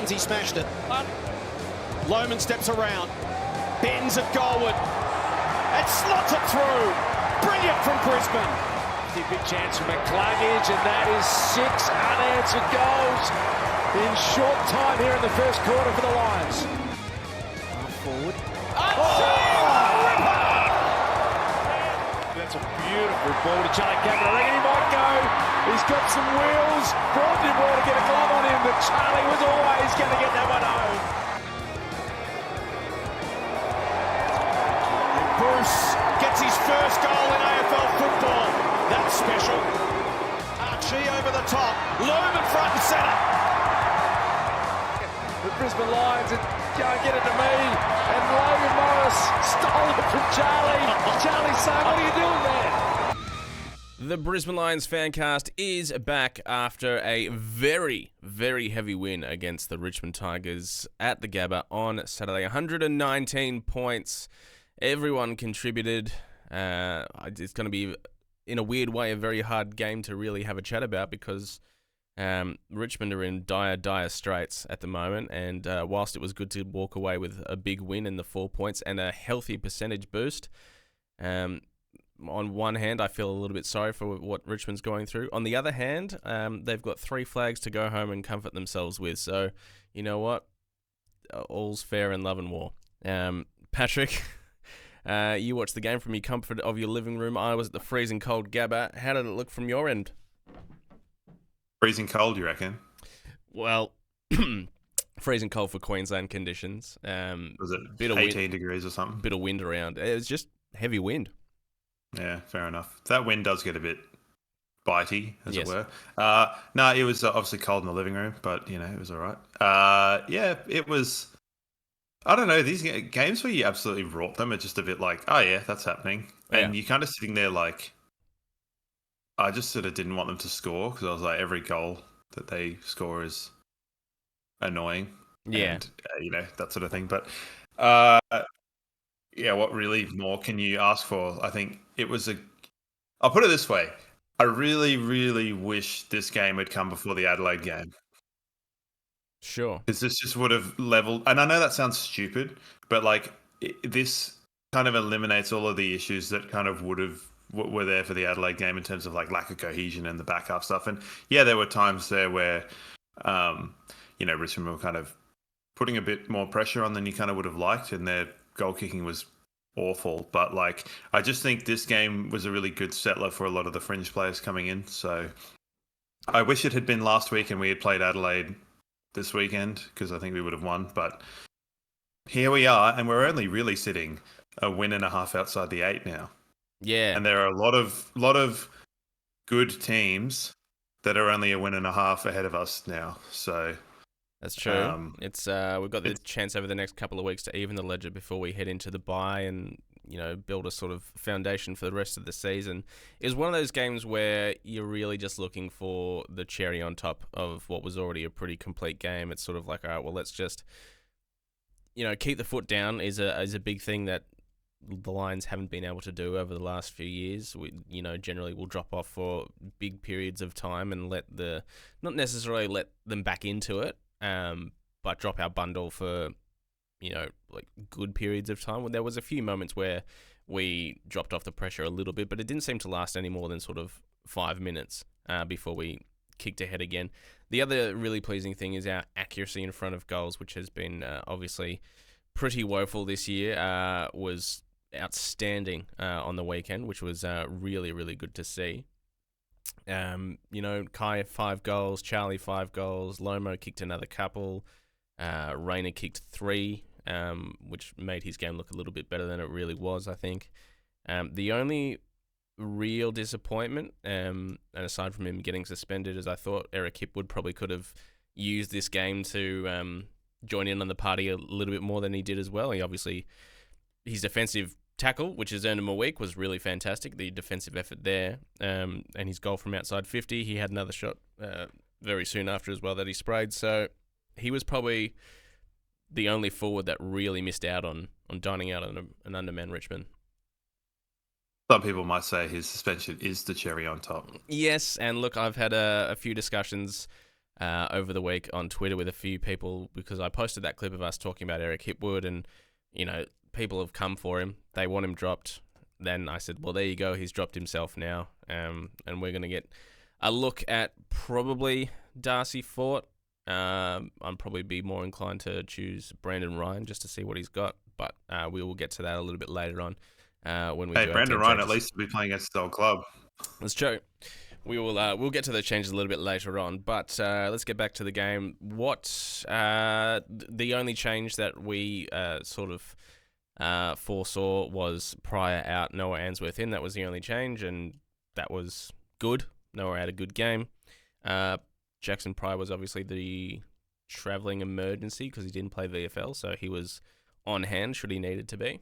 seconds he smashed it. Lohman steps around, bends at goalward, and slots it through. Brilliant from Brisbane. The big chance for McCluggage, and that is 6 unanswered goals in short time here in the first quarter for the Lions. Forward. That's a beautiful ball to Charlie Gabba. I reckon he might go. He's got some wheels. Braun did well to get a glove on him, but Charlie was always going to get that one home. Bruce gets his first goal in AFL football. That's special. Archie over the top. Lohman front and centre. The Brisbane Lions are going to get it to me. And Logan Morris stole it from Charlie. Charlie saying, what are you doing there? The Brisbane Lions fancast is back after a very, very heavy win against the Richmond Tigers at the Gabba on Saturday. 119 points. Everyone contributed. It's going to be, in a weird way, a very hard game to really have a chat about because Richmond are in dire straits at the moment. And whilst it was good to walk away with a big win in the 4 points and a healthy percentage boost, on one hand, I feel a little bit sorry for what Richmond's going through. On the other hand, they've got 3 flags to go home and comfort themselves with. So, you know what? All's fair in love and war. Patrick, you watched the game from your comfort of your living room. I was at the freezing cold Gabba. How did it look from your end? Freezing cold, you reckon? Well, freezing cold for Queensland conditions. Was it bit 18 degrees or something? Bit of wind around. It was just heavy wind. Yeah, fair enough. That wind does get a bit bitey, as Yes. it were. No, it was obviously cold in the living room, but, it was all right. Yeah, it was... I don't know, these games where you absolutely wrought them are just a bit like, oh, yeah, that's happening. And you're kind of sitting there like... I just sort of didn't want them to score because I was like, every goal that they score is annoying. Yeah. And, that sort of thing. But... yeah, what really more can you ask for? I think it was I'll put it this way. I really, really wish this game had come before the Adelaide game. Sure. Because this just would have leveled... And I know that sounds stupid, but, this kind of eliminates all of the issues that kind of were there for the Adelaide game in terms of, lack of cohesion and the backup stuff. And, yeah, there were times there where, Richmond were kind of putting a bit more pressure on than you kind of would have liked, and their goal kicking was awful. But I just think this game was a really good settler for a lot of the fringe players coming in. So I wish it had been last week and we had played Adelaide this weekend because I think we would have won. But here we are, and we're only really sitting a win and a half outside the 8 now. Yeah. And there are a lot of good teams that are only a win and a half ahead of us now. So that's true. We've got the chance over the next couple of weeks to even the ledger before we head into the bye and, build a sort of foundation for the rest of the season. It was one of those games where you're really just looking for the cherry on top of what was already a pretty complete game. It's sort of like, all right, well, let's just, keep the foot down is a big thing that the Lions haven't been able to do over the last few years. We, generally will drop off for big periods of time and not necessarily let them back into it, but drop our bundle for, good periods of time. Well, there was a few moments where we dropped off the pressure a little bit, but it didn't seem to last any more than sort of 5 minutes before we kicked ahead again. The other really pleasing thing is our accuracy in front of goals, which has been obviously pretty woeful this year, was outstanding on the weekend, which was really, really good to see. Kai 5 goals, Charlie 5 goals, Lomo kicked another couple, Rayner kicked 3, which made his game look a little bit better than it really was, I think. The only real disappointment, and aside from him getting suspended, is I thought Eric Hipwood probably could have used this game to join in on the party a little bit more than he did as well. His defensive tackle, which has earned him a week, was really fantastic. The defensive effort there, and his goal from outside 50. He had another shot very soon after as well that he sprayed. So he was probably the only forward that really missed out on dining out on an undermanned Richmond. Some people might say his suspension is the cherry on top. Yes, and look, I've had a few discussions over the week on Twitter with a few people because I posted that clip of us talking about Eric Hipwood and, people have come for him. They want him dropped. Then I said, well, there you go. He's dropped himself now. And we're going to get a look at probably Darcy Fort. I'm probably be more inclined to choose Brandon Ryan just to see what he's got. But we will get to that a little bit later on when we do our Brandon team Ryan changes. at least will be playing against his old club. That's true. We'll get to those changes a little bit later on, but let's get back to the game. What the only change that we sort of foresaw was Pryor out, Noah Answorth in. That was the only change, and that was good. Noah had a good game. Jackson Pryor was obviously the travelling emergency because he didn't play VFL, so he was on hand should he needed to be.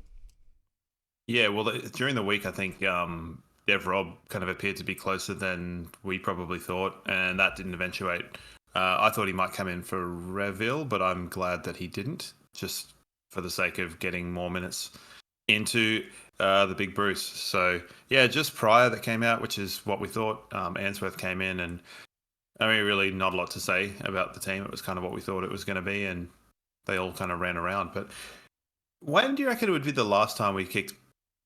Yeah, well, during the week, I think Dev Rob kind of appeared to be closer than we probably thought, and that didn't eventuate. I thought he might come in for Reville, but I'm glad that he didn't, just for the sake of getting more minutes into the Big Bruce. So, yeah, just Pryor that came out, which is what we thought. Answorth came in, and I mean, really not a lot to say about the team. It was kind of what we thought it was going to be, and they all kind of ran around. But when do you reckon it would be the last time we kicked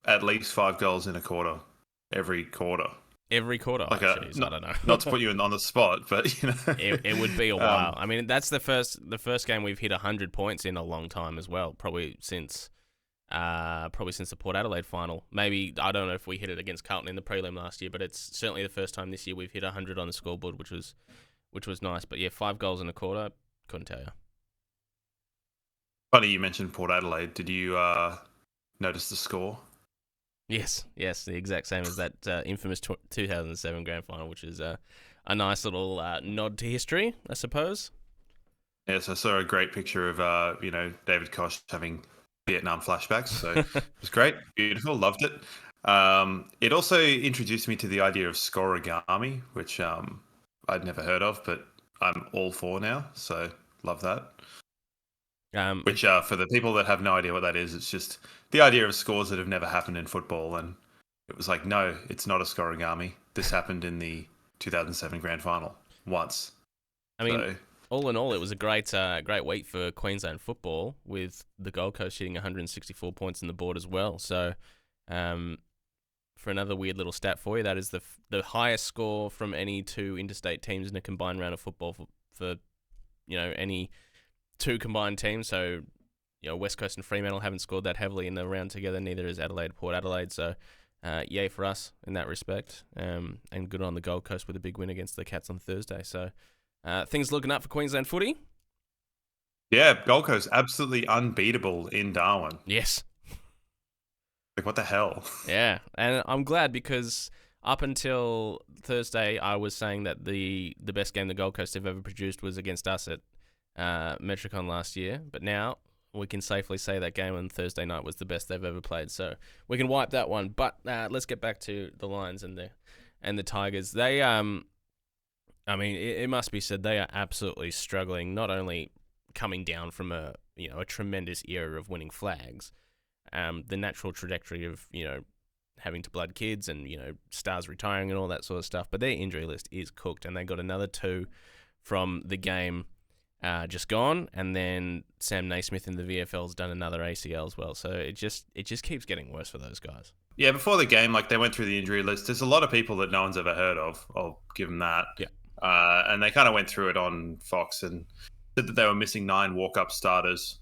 at least 5 goals in a quarter? Every quarter. Every quarter. Like I don't know. Not to put you on the spot, but it would be a while. I mean, that's the first game we've hit 100 points in a long time as well. Probably since the Port Adelaide final. Maybe I don't know if we hit it against Carlton in the prelim last year, but it's certainly the first time this year we've hit 100 on the scoreboard, which was nice. But yeah, 5 goals in a quarter. Couldn't tell you. Funny you mentioned Port Adelaide. Did you notice the score? Yes, the exact same as that infamous 2007 grand final, which is a nice little nod to history, I suppose. Yes, I saw a great picture of David Koch having Vietnam flashbacks, so it was great, beautiful, loved it. It also introduced me to the idea of scorigami, which I'd never heard of, but I'm all for now, so love that. Which, for the people that have no idea what that is, it's just the idea of scores that have never happened in football. And it was like, no, it's not a scorigami. This happened in the 2007 grand final once. I mean, all in all, it was a great week for Queensland football with the Gold Coast hitting 164 points on the board as well. So, for another weird little stat for you, that is the highest score from any two interstate teams in a combined round of football for any two combined teams. So, West Coast and Fremantle haven't scored that heavily in the round together. Neither is Port Adelaide. So, yay for us in that respect. And good on the Gold Coast with a big win against the Cats on Thursday. So, things looking up for Queensland footy. Yeah, Gold Coast absolutely unbeatable in Darwin. Yes. Like, what the hell? Yeah, and I'm glad because up until Thursday, I was saying that the best game the Gold Coast have ever produced was against us at Metricon last year, but now we can safely say that game on Thursday night was the best they've ever played, so we can wipe that one. But let's get back to the Lions and the Tigers. They, it must be said they are absolutely struggling, not only coming down from a tremendous era of winning flags, the natural trajectory of having to blood kids and stars retiring and all that sort of stuff, but their injury list is cooked, and they got another 2 from the game just gone, and then Sam Naismith in the VFL's done another ACL as well. So it just keeps getting worse for those guys. Yeah, before the game, they went through the injury list. There's a lot of people that no one's ever heard of. I'll give them that. Yeah. And they kind of went through it on Fox and said that they were missing 9 walk-up starters.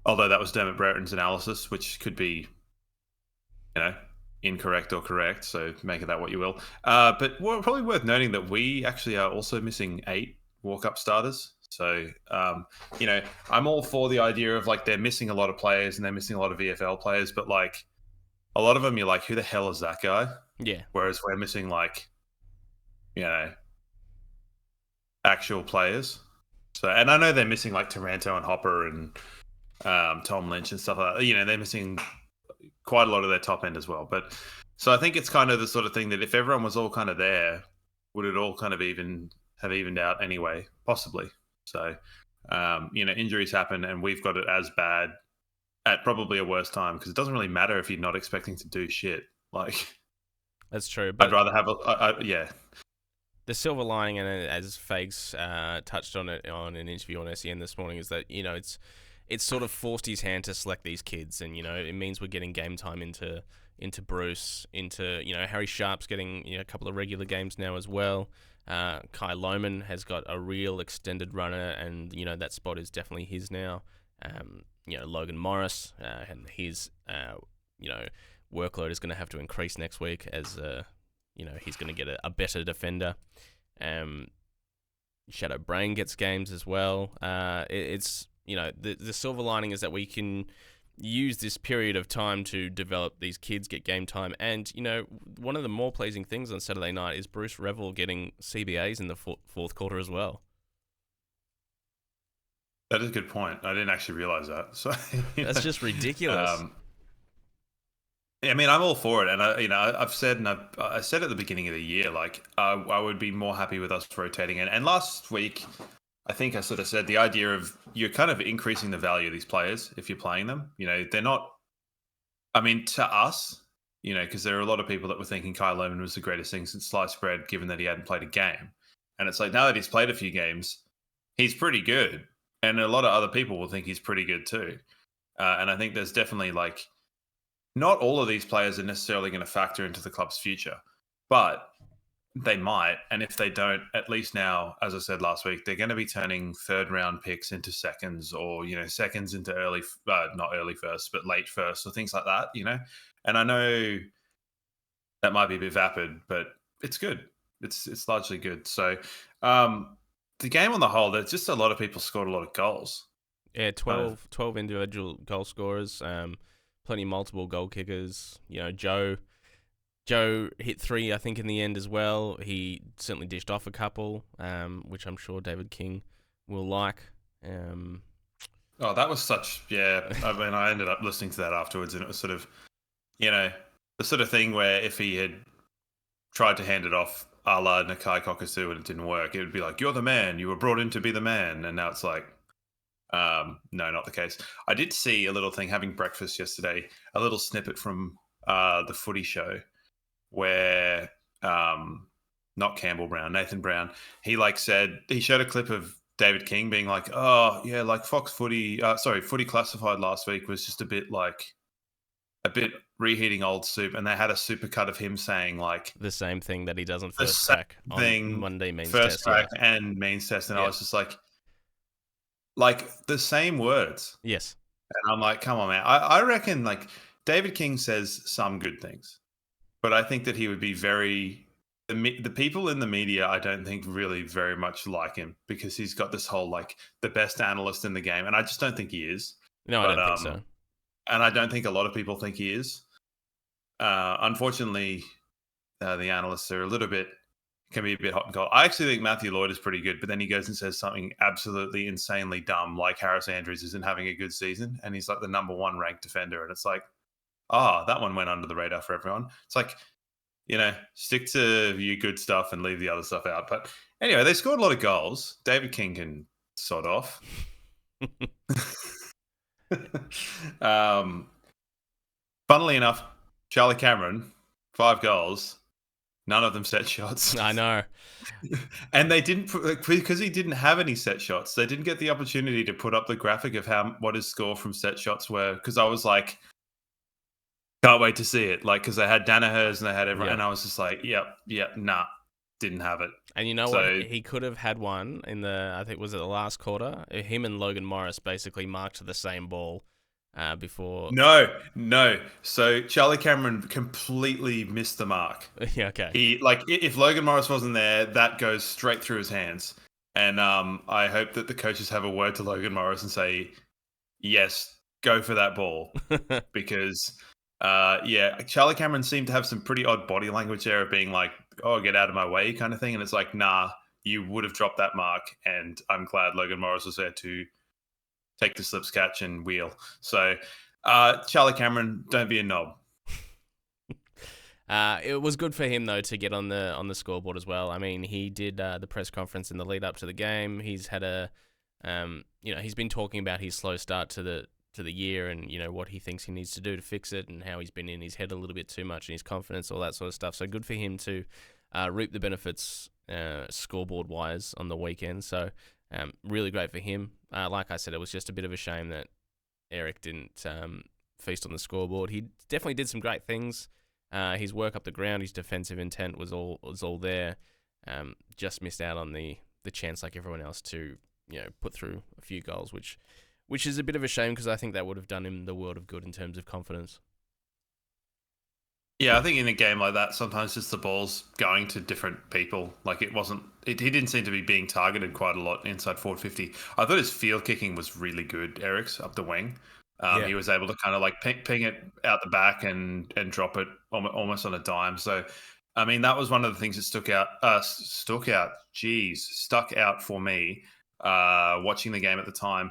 Although that was Dermot Brereton's analysis, which could be, incorrect or correct. So make of that what you will. But probably worth noting that we actually are also missing 8 walk-up starters. So, I'm all for the idea of they're missing a lot of players and they're missing a lot of VFL players, but a lot of them, you're like, who the hell is that guy? Yeah. Whereas we're missing actual players. So, and I know they're missing Taranto and Hopper and Tom Lynch and stuff like that. They're missing quite a lot of their top end as well. But so I think it's kind of the sort of thing that if everyone was all kind of there, would it all kind of have evened out anyway? Possibly. So, injuries happen, and we've got it as bad at probably a worse time because it doesn't really matter if you're not expecting to do shit. That's true. But I'd rather have the silver lining, and as Fags touched on it on an interview on SEN this morning, is that it's sort of forced his hand to select these kids, and it means we're getting game time into Bruce, into Harry Sharp's getting a couple of regular games now as well. Kai Lohmann has got a real extended runner, and that spot is definitely his now. Logan Morris and his workload is going to have to increase next week as he's going to get a better defender. Shadow Brain gets games as well. It's the silver lining is that we can use this period of time to develop these kids, get game time, and one of the more pleasing things on Saturday night is Bruce Revel getting CBAs in the fourth quarter as well. That is a good point. I didn't actually realize that. So that's just ridiculous. I mean, I'm all for it, and I've said, and I said at the beginning of the year, like I would be more happy with us rotating it. And last week, I think I sort of said the idea of you're kind of increasing the value of these players if you're playing them. They're not. I mean, to us, because there are a lot of people that were thinking Kai Lohmann was the greatest thing since sliced bread, given that he hadn't played a game. And it's like now that he's played a few games, he's pretty good, and a lot of other people will think he's pretty good too. And I think there's definitely not all of these players are necessarily going to factor into the club's future, but they might. And if they don't, at least now, as I said last week, they're going to be turning third-round picks into seconds, or seconds into not early first, but late first, or things like that. And I know that might be a bit vapid, but it's good. It's largely good. So the game on the whole, there's just a lot of people scored a lot of goals. Yeah, 12 individual goal scorers. Plenty of multiple goal kickers. Joe hit 3, I think, in the end as well. He certainly dished off a couple, which I'm sure David King will like. Oh, that was such, yeah. I mean, I ended up listening to that afterwards, and it was sort of, the sort of thing where if he had tried to hand it off a la Nakai Kokosu and it didn't work, it would be like, you're the man, you were brought in to be the man. And now it's like, no, not the case. I did see a little thing having breakfast yesterday, a little snippet from the footy show where not Campbell Brown, Nathan Brown, he showed a clip of David King being like, oh yeah, like Fox Footy, Footy Classified last week was just a bit reheating old soup, and they had a supercut of him saying like the same thing that he does on First Track on Monday means First test, Track and means test, and I was just like the same words. Yes. And I'm like, come on, man. I reckon David King says some good things, but I think that he would be the people in the media, I don't think really very much like him, because he's got this whole the best analyst in the game, and I just don't think he is. No, I don't think so. And I don't think a lot of people think he is. Unfortunately, the analysts are can be a bit hot and cold. I actually think Matthew Lloyd is pretty good, but then he goes and says something absolutely insanely dumb, like Harris Andrews isn't having a good season, and he's the number 1 ranked defender, and it's like, that one went under the radar for everyone. It's like, stick to your good stuff and leave the other stuff out. But anyway, they scored a lot of goals. David King can sod off. Funnily enough, Charlie Cameron, 5 goals, none of them set shots. I know. And they didn't, because he didn't have any set shots, they didn't get the opportunity to put up the graphic of what his score from set shots were, because I was like, can't wait to see it. Because they had Danaher's and they had everyone, and I was just like, nah, didn't have it. And what? He could have had one in I think, was it the last quarter? Him and Logan Morris basically marked the same ball before. No. So Charlie Cameron completely missed the mark. Yeah, okay. He if Logan Morris wasn't there, that goes straight through his hands. And I hope that the coaches have a word to Logan Morris and say, yes, go for that ball, because. Charlie Cameron seemed to have some pretty odd body language there of being like, oh, get out of my way kind of thing. And it's like, nah, you would have dropped that mark. And I'm glad Logan Morris was there to take the slips catch and wheel. So, Charlie Cameron, don't be a knob. It was good for him, though, to get on the scoreboard as well. I mean, he did the press conference in the lead up to the game. He's had he's been talking about his slow start to the year, and what he thinks he needs to do to fix it, and how he's been in his head a little bit too much, and his confidence, all that sort of stuff. So good for him to reap the benefits scoreboard-wise on the weekend. So really great for him. Like I said, it was just a bit of a shame that Eric didn't feast on the scoreboard. He definitely did some great things. His work up the ground, his defensive intent was all there. Just missed out on the chance, like everyone else, to put through a few goals, which is a bit of a shame because I think that would have done him the world of good in terms of confidence. Yeah, I think in a game like that, sometimes just the ball's going to different people. Like he didn't seem to be being targeted quite a lot inside forward 50. I thought his field kicking was really good, Eric's, up the wing. He was able to kind of like ping it out the back and drop it almost on a dime. So, I mean, that was one of the things that stuck out for me watching the game at the time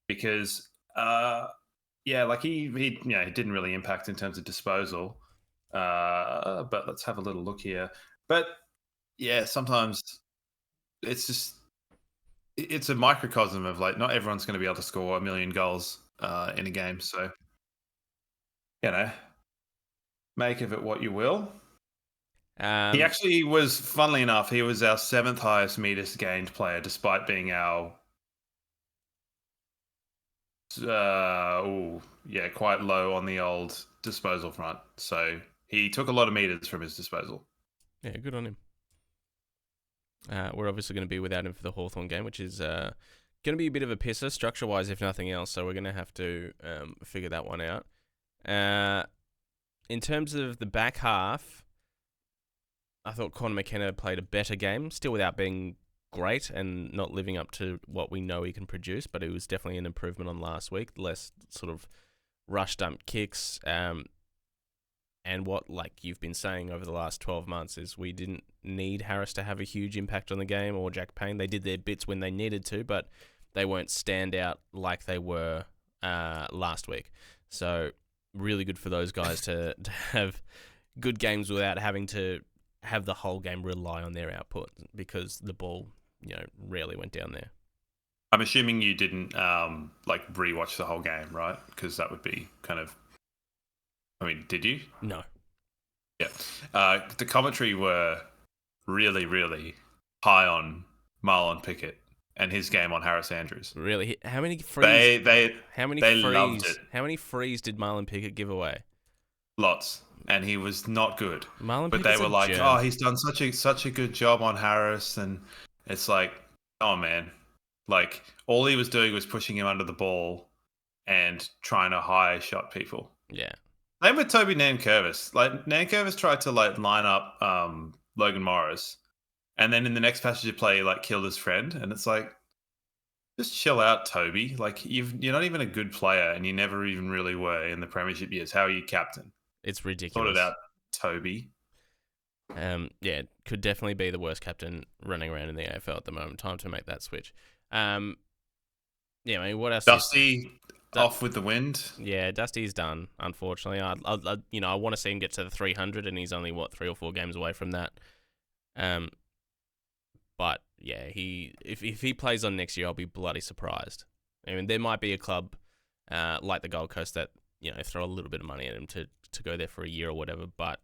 because, like he didn't really impact in terms of disposal. But let's have a little look here. But yeah, sometimes it's a microcosm of like not everyone's going to be able to score 1 million goals in a game. So, make of it what you will. He actually was, funnily enough, he was our 7th highest meters gained player, despite being our quite low on the old disposal front. So he took a lot of meters from his disposal. Yeah, good on him. We're obviously going to be without him for the Hawthorn game, which is going to be a bit of a pisser, structure-wise, if nothing else. So we're going to have to figure that one out. In terms of the back half, I thought Conor McKenna played a better game, still without being great and not living up to what we know he can produce, but it was definitely an improvement on last week. Less sort of rush dump kicks. And what, like you've been saying over the last 12 months, is we didn't need Harris to have a huge impact on the game or Jack Payne. They did their bits when they needed to, but they weren't stand out like they were last week. So really good for those guys to have good games without having to have the whole game rely on their output because the ball, rarely went down there. I'm assuming you didn't rewatch the whole game, right? Because that would be kind of... I mean, did you? No. Yeah. The commentary were really, really high on Marlon Pickett and his game on Harris Andrews. Really? How many frees? Loved it. How many frees did Marlon Pickett give away? Lots. And he was not good. Marlon but Pickett's they were like, germ. "Oh, he's done such a good job on Harris," and it's like, "Oh man, like all he was doing was pushing him under the ball and trying to high shot people." Yeah. Same with Toby Nankervis. Like Nankervis tried to line up Logan Morris, and then in the next passage of play, killed his friend, and it's like, just chill out, Toby. Like you're not even a good player, and you never even really were in the premiership years. How are you captain? It's ridiculous. Sort it out, Toby. Yeah, could definitely be the worst captain running around in the AFL at the moment. Time to make that switch. Yeah, I mean, what else? Dusty off with the wind. Yeah, Dusty's done. Unfortunately, I want to see him get to the 300, and he's only 3 or 4 games away from that. But yeah, if he plays on next year, I'll be bloody surprised. I mean, there might be a club like the Gold Coast that throw a little bit of money at him to go there for a year or whatever. But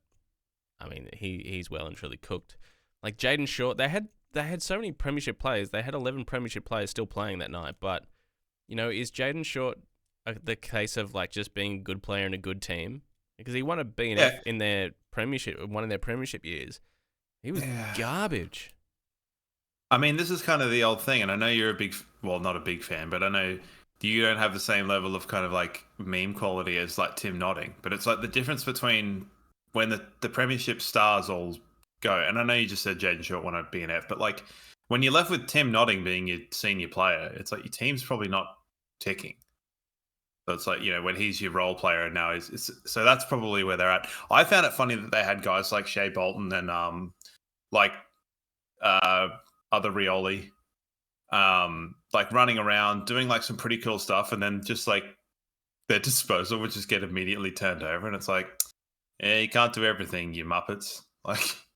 I mean, he's well and truly cooked. Like Jaden Short, they had so many premiership players. They had 11 premiership players still playing that night. But is Jaden Short the case of just being a good player in a good team? Because he won a B&F in their premiership, one of their premiership years. He was garbage. I mean, this is kind of the old thing, and I know you're not a big fan, but I know you don't have the same level of kind of meme quality as Tim Notting. But it's the difference between when the premiership stars all go, and I know you just said Jaden Short won a B&F, but when you're left with Tim Notting being your senior player, it's your team's probably not ticking. So it's when he's your role player, and now so that's probably where they're at. I found it funny that they had guys like Shea Bolton and other Rioli, running around doing some pretty cool stuff, and then just their disposal would just get immediately turned over, and it's you can't do everything, you muppets.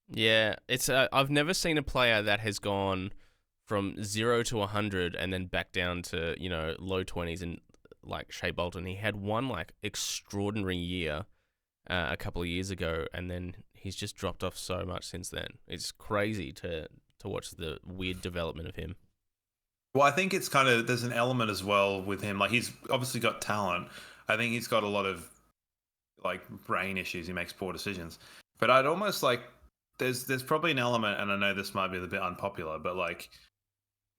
Yeah, it's I've never seen a player that has gone from 0 to 100 and then back down to low 20s and Shea Bolton. He had one extraordinary year a couple of years ago, and then he's just dropped off so much since then. It's crazy to to watch the weird development of him. Well, I think it's kind of, there's an element as well with him. Like, he's obviously got talent. I think he's got a lot of like brain issues. He makes poor decisions. But I'd almost like, there's probably an element, and I know this might be a bit unpopular, but like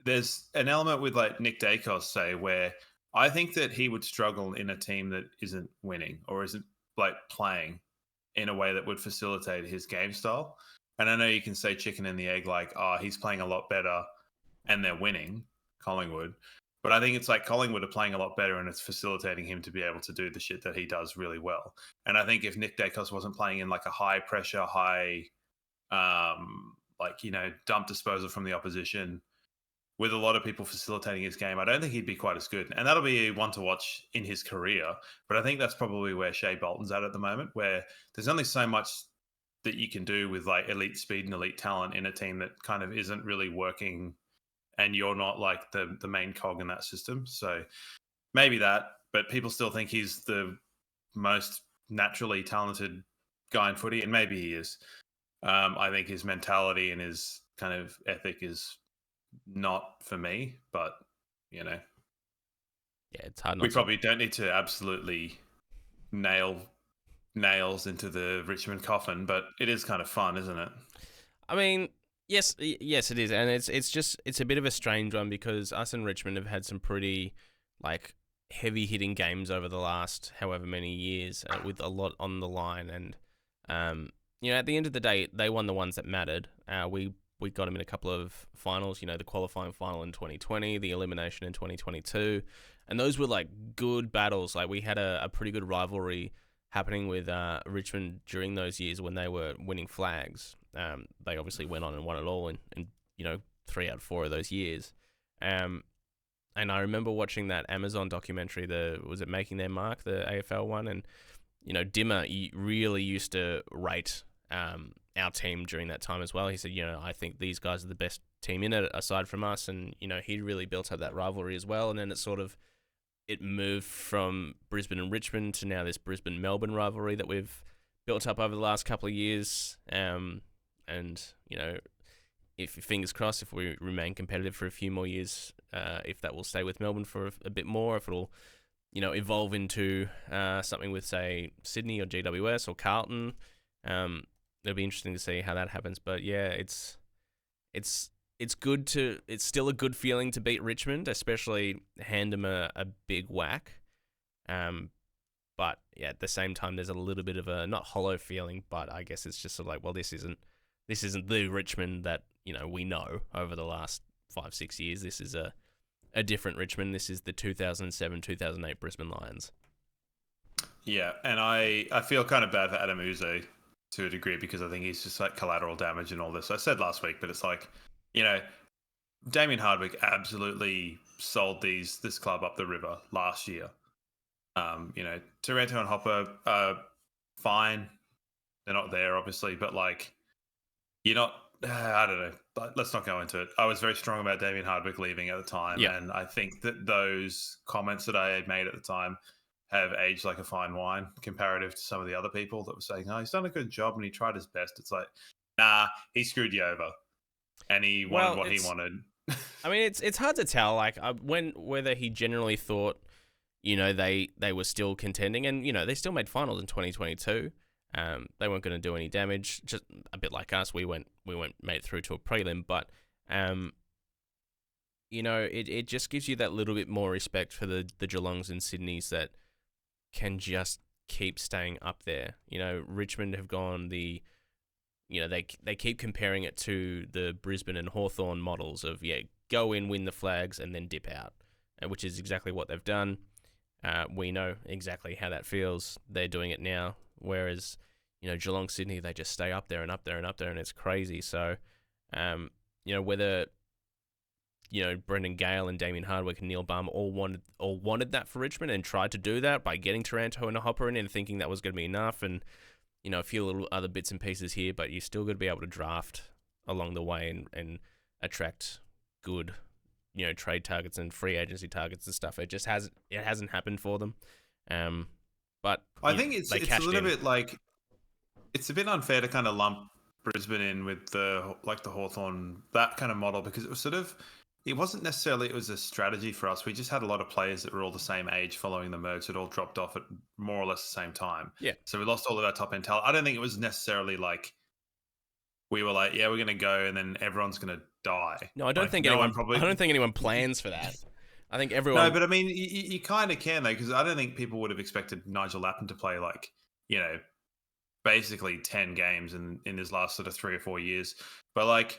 there's an element with like Nick Dacos, say, where I think that he would struggle in a team that isn't winning or isn't like playing in a way that would facilitate his game style. And I know you can say chicken and the egg, like, oh, he's playing a lot better and they're winning, Collingwood. But I think it's like Collingwood are playing a lot better and it's facilitating him to be able to do the shit that he does really well. And I think if Nick Dacos wasn't playing in like a high pressure, like, you know, dump disposal from the opposition with a lot of people facilitating his game, I don't think he'd be quite as good. And that'll be one to watch in his career. But I think that's probably where Shea Bolton's at the moment, where there's only so much that you can do with like elite speed and elite talent in a team that kind of isn't really working, and you're not like the main cog in that system. So maybe that, but people still think he's the most naturally talented guy in footy, and maybe he is. I think his mentality and his kind of ethic is not for me, but you know, yeah, it's hard. We probably don't need to absolutely nails into the Richmond coffin, but it is kind of fun, isn't it? I mean, yes, it is, and it's a bit of a strange one because us and Richmond have had some pretty like heavy hitting games over the last however many years with a lot on the line, and you know, at the end of the day, they won the ones that mattered. We got them in a couple of finals, you know, the qualifying final in 2020, the elimination in 2022. And those were like good battles. Like we had a pretty good rivalry happening with Richmond during those years when they were winning flags. They obviously went on and won it all in you know, 3 out of 4 of those years. And I remember watching that Amazon documentary, was it Making Their Mark, the AFL one? And, you know, Dimmer really used to rate our team during that time as well. He said, you know, I think these guys are the best team in it aside from us. And, you know, he really built up that rivalry as well. And then it moved from Brisbane and Richmond to now this Brisbane-Melbourne rivalry that we've built up over the last couple of years. And, you know, if fingers crossed, if we remain competitive for a few more years, if that will stay with Melbourne for a bit more, if it'll, you know, evolve into something with, say, Sydney or GWS or Carlton. It'll be interesting to see how that happens. But yeah, it's still a good feeling to beat Richmond, especially hand them a big whack. But yeah, at the same time, there's a little bit of a not hollow feeling, but I guess it's just sort of like, well, this isn't the Richmond that, you know, we know over the last 5-6 years. This is a different Richmond. This is the 2007-2008 Brisbane Lions. Yeah, and I feel kind of bad for Adam Uze to a degree because I think he's just like collateral damage and all this. I said last week, but it's like, you know, Damien Hardwick absolutely sold this club up the river last year. You know, Taranto and Hopper are fine. They're not there, obviously, but like, you're not, I don't know. Let's not go into it. I was very strong about Damien Hardwick leaving at the time. Yeah. And I think that those comments that I had made at the time have aged like a fine wine comparative to some of the other people that were saying, oh, he's done a good job and he tried his best. It's like, nah, he screwed you over and he wanted what he wanted. I mean, it's hard to tell, like, whether he generally thought, you know, they were still contending, and, you know, they still made finals in 2022. They weren't going to do any damage, just a bit like us. We made it through to a prelim, but, you know, it just gives you that little bit more respect for the Geelongs and Sydneys that can just keep staying up there. You know, Richmond have gone they keep comparing it to the Brisbane and Hawthorn models of, yeah, go in, win the flags, and then dip out, which is exactly what they've done. We know exactly how that feels. They're doing it now, whereas, you know, Geelong, Sydney, they just stay up there and up there and up there, and it's crazy. So, you know, whether, you know, Brendan Gale and Damien Hardwick and Neil Balmer all wanted that for Richmond and tried to do that by getting Taranto and a Hopper in and thinking that was going to be enough, and, you know, a few little other bits and pieces here, but you still got to be able to draft along the way and attract good, you know, trade targets and free agency targets and stuff. It hasn't happened for them. But I think it's a little bit like, it's a bit unfair to kind of lump Brisbane in with the Hawthorn, that kind of model, because it was it wasn't necessarily, it was a strategy for us. We just had a lot of players that were all the same age following the merge that all dropped off at more or less the same time. Yeah. So we lost all of our top end talent. I don't think it was necessarily we were like, yeah, we're going to go and then everyone's going to die. No, I don't think anyone plans for that. I think everyone. No, but I mean, you kind of can though, because I don't think people would have expected Nigel Lappin to play basically 10 games in his last sort of 3 or 4 years. But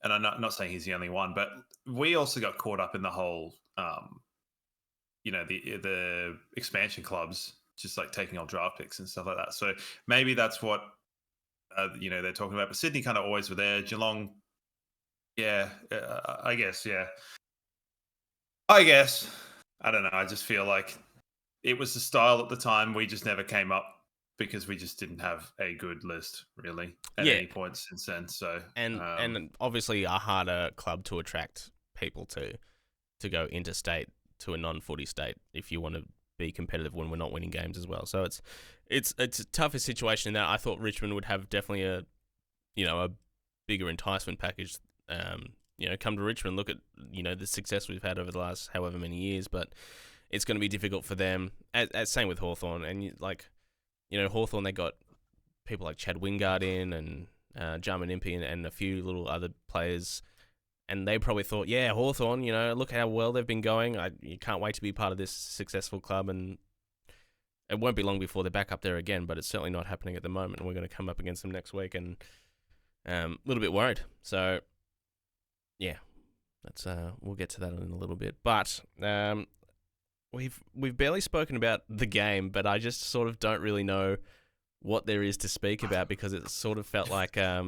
and I'm not saying he's the only one, but we also got caught up in the whole, the expansion clubs just taking all draft picks and stuff like that. So maybe that's what they're talking about. But Sydney kind of always were there. Geelong, yeah, I guess, yeah. I guess. I don't know. I just feel like it was the style at the time. We just never came up because we just didn't have a good list, really, at any point since then. So and obviously a harder club to attract people to go interstate to a non-footy state if you want to be competitive when we're not winning games as well. So it's a tougher situation in that. I thought Richmond would have definitely a bigger enticement package. Come to Richmond, look at, the success we've had over the last however many years, but it's going to be difficult for them. Same with Hawthorn. And, Hawthorn, they got people like Chad Wingard in and Jarman Impey and a few little other players. And they probably thought, yeah, Hawthorn, look how well they've been going. You can't wait to be part of this successful club. And it won't be long before they're back up there again, but it's certainly not happening at the moment. And we're going to come up against them next week and a little bit worried. So... yeah, that's we'll get to that in a little bit. But we've barely spoken about the game, but I just sort of don't really know what there is to speak about because it sort of felt like a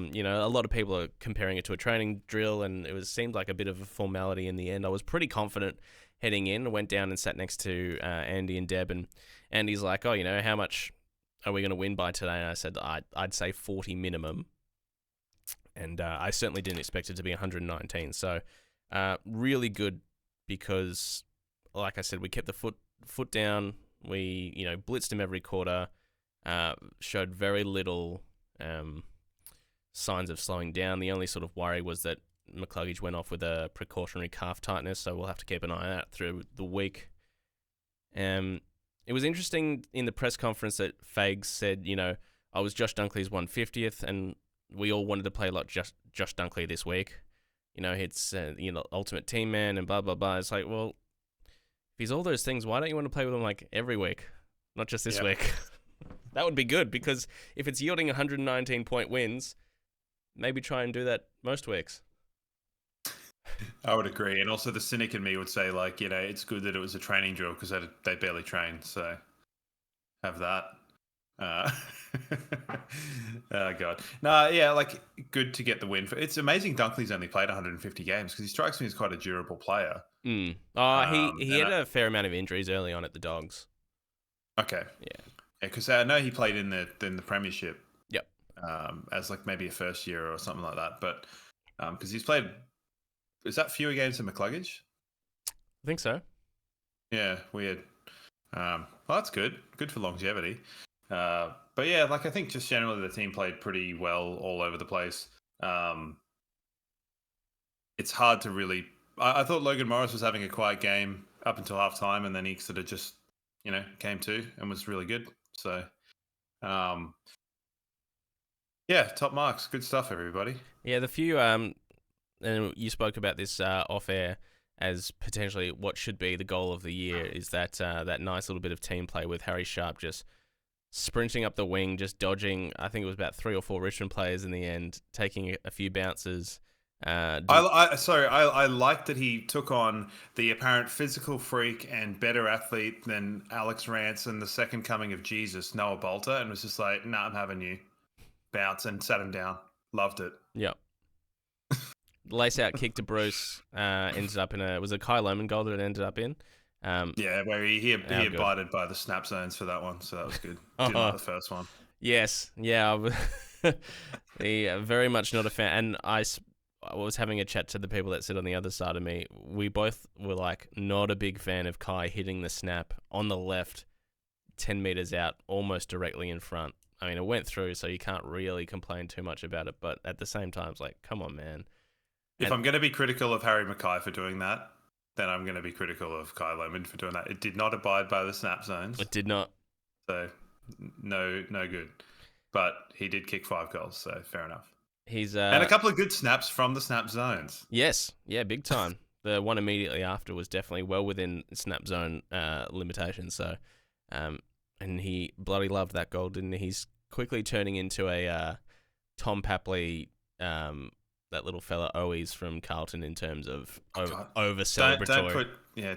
lot of people are comparing it to a training drill, and it seemed like a bit of a formality in the end. I was pretty confident heading in. I went down and sat next to Andy and Deb, and Andy's like, "Oh, how much are we going to win by today?" And I said, "I'd say 40 minimum." And I certainly didn't expect it to be 119. So really good because, like I said, we kept the foot down. We, blitzed him every quarter, showed very little signs of slowing down. The only sort of worry was that McCluggage went off with a precautionary calf tightness, so we'll have to keep an eye out through the week. It was interesting in the press conference that Fags said, I was Josh Dunkley's 150th, and we all wanted to play like Josh Dunkley this week. It's ultimate team man and blah blah blah. It's like, well, if he's all those things, why don't you want to play with him every week, not just this week? That would be good because if it's yielding 119 point wins, maybe try and do that most weeks. I would agree, and also the cynic in me would say it's good that it was a training drill because they barely trained, so have that. Oh god, no, yeah, good to get the win. It's amazing. Dunkley's only played 150 games because he strikes me as quite a durable player. He had a fair amount of injuries early on at the Dogs. Okay, yeah, because I know he played in the Premiership. Yep. As maybe a first year or something like that, but because he's played, is that fewer games than McCluggage? I think so. Yeah, weird. Well, that's good. Good for longevity. But yeah, I think just generally the team played pretty well all over the place. It's hard to really... I thought Logan Morris was having a quiet game up until half-time, and then he sort of just, came to and was really good. So, yeah, top marks. Good stuff, everybody. Yeah, the few... and you spoke about this off-air as potentially what should be the goal of the year is that nice little bit of team play with Harry Sharp just sprinting up the wing, just dodging. I think it was about 3 or 4 Richmond players in the end, taking a few bounces. I like that he took on the apparent physical freak and better athlete than Alex Rance and the second coming of Jesus, Noah Bolter, and was just like, "Nah, I'm having you." Bounce and sat him down. Loved it. Yep. Lace out kick to Bruce ended up in was a Kai Lohman goal that it ended up in. Yeah, where he abided by the snap zones for that one, so that was good. Didn't like the first one. Yes, yeah, very much not a fan. And I was having a chat to the people that sit on the other side of me. We both were not a big fan of Kai hitting the snap on the left, 10 meters out, almost directly in front I mean, it went through, so you can't really complain too much about it. But at the same time, it's like, come on, man. If I'm going to be critical of Harry Mackay for doing that, then I'm going to be critical of Kai Lohmann for doing that. It did not abide by the snap zones. It did not. So, no good. But he did kick 5 goals, so fair enough. He's and a couple of good snaps from the snap zones. Yes, yeah, big time. The one immediately after was definitely well within snap zone limitations. So, and he bloody loved that goal, didn't he? He's quickly turning into a Tom Papley, that little fella Owies from Carlton in terms of over celebratory.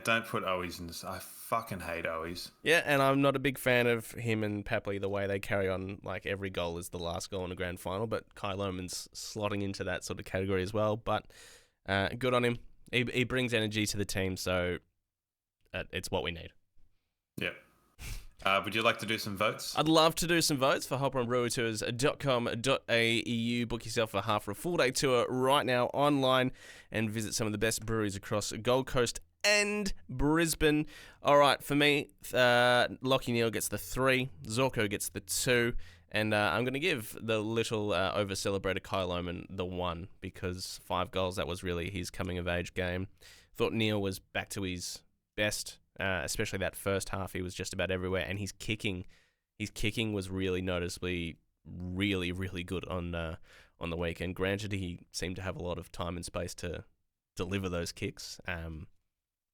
Don't put Owies in this. I fucking hate Owies. Yeah, and I'm not a big fan of him and Papley, the way they carry on, like every goal is the last goal in a grand final, but Kai Lohmann's slotting into that sort of category as well, but good on him. He brings energy to the team, so it's what we need. Yeah. Would you like to do some votes? I'd love to do some votes for hopperonbrewertours.com.au. Book yourself a half or a full day tour right now online and visit some of the best breweries across Gold Coast and Brisbane. All right, for me, Lachie Neale gets the 3, Zorko gets the 2, and I'm going to give the little over-celebrated Kai Lohmann the 1 because 5 goals, that was really his coming-of-age game. Thought Neale was back to his best. Especially that first half, he was just about everywhere, and his kicking was really noticeably, really, really good on the weekend. Granted, he seemed to have a lot of time and space to deliver those kicks,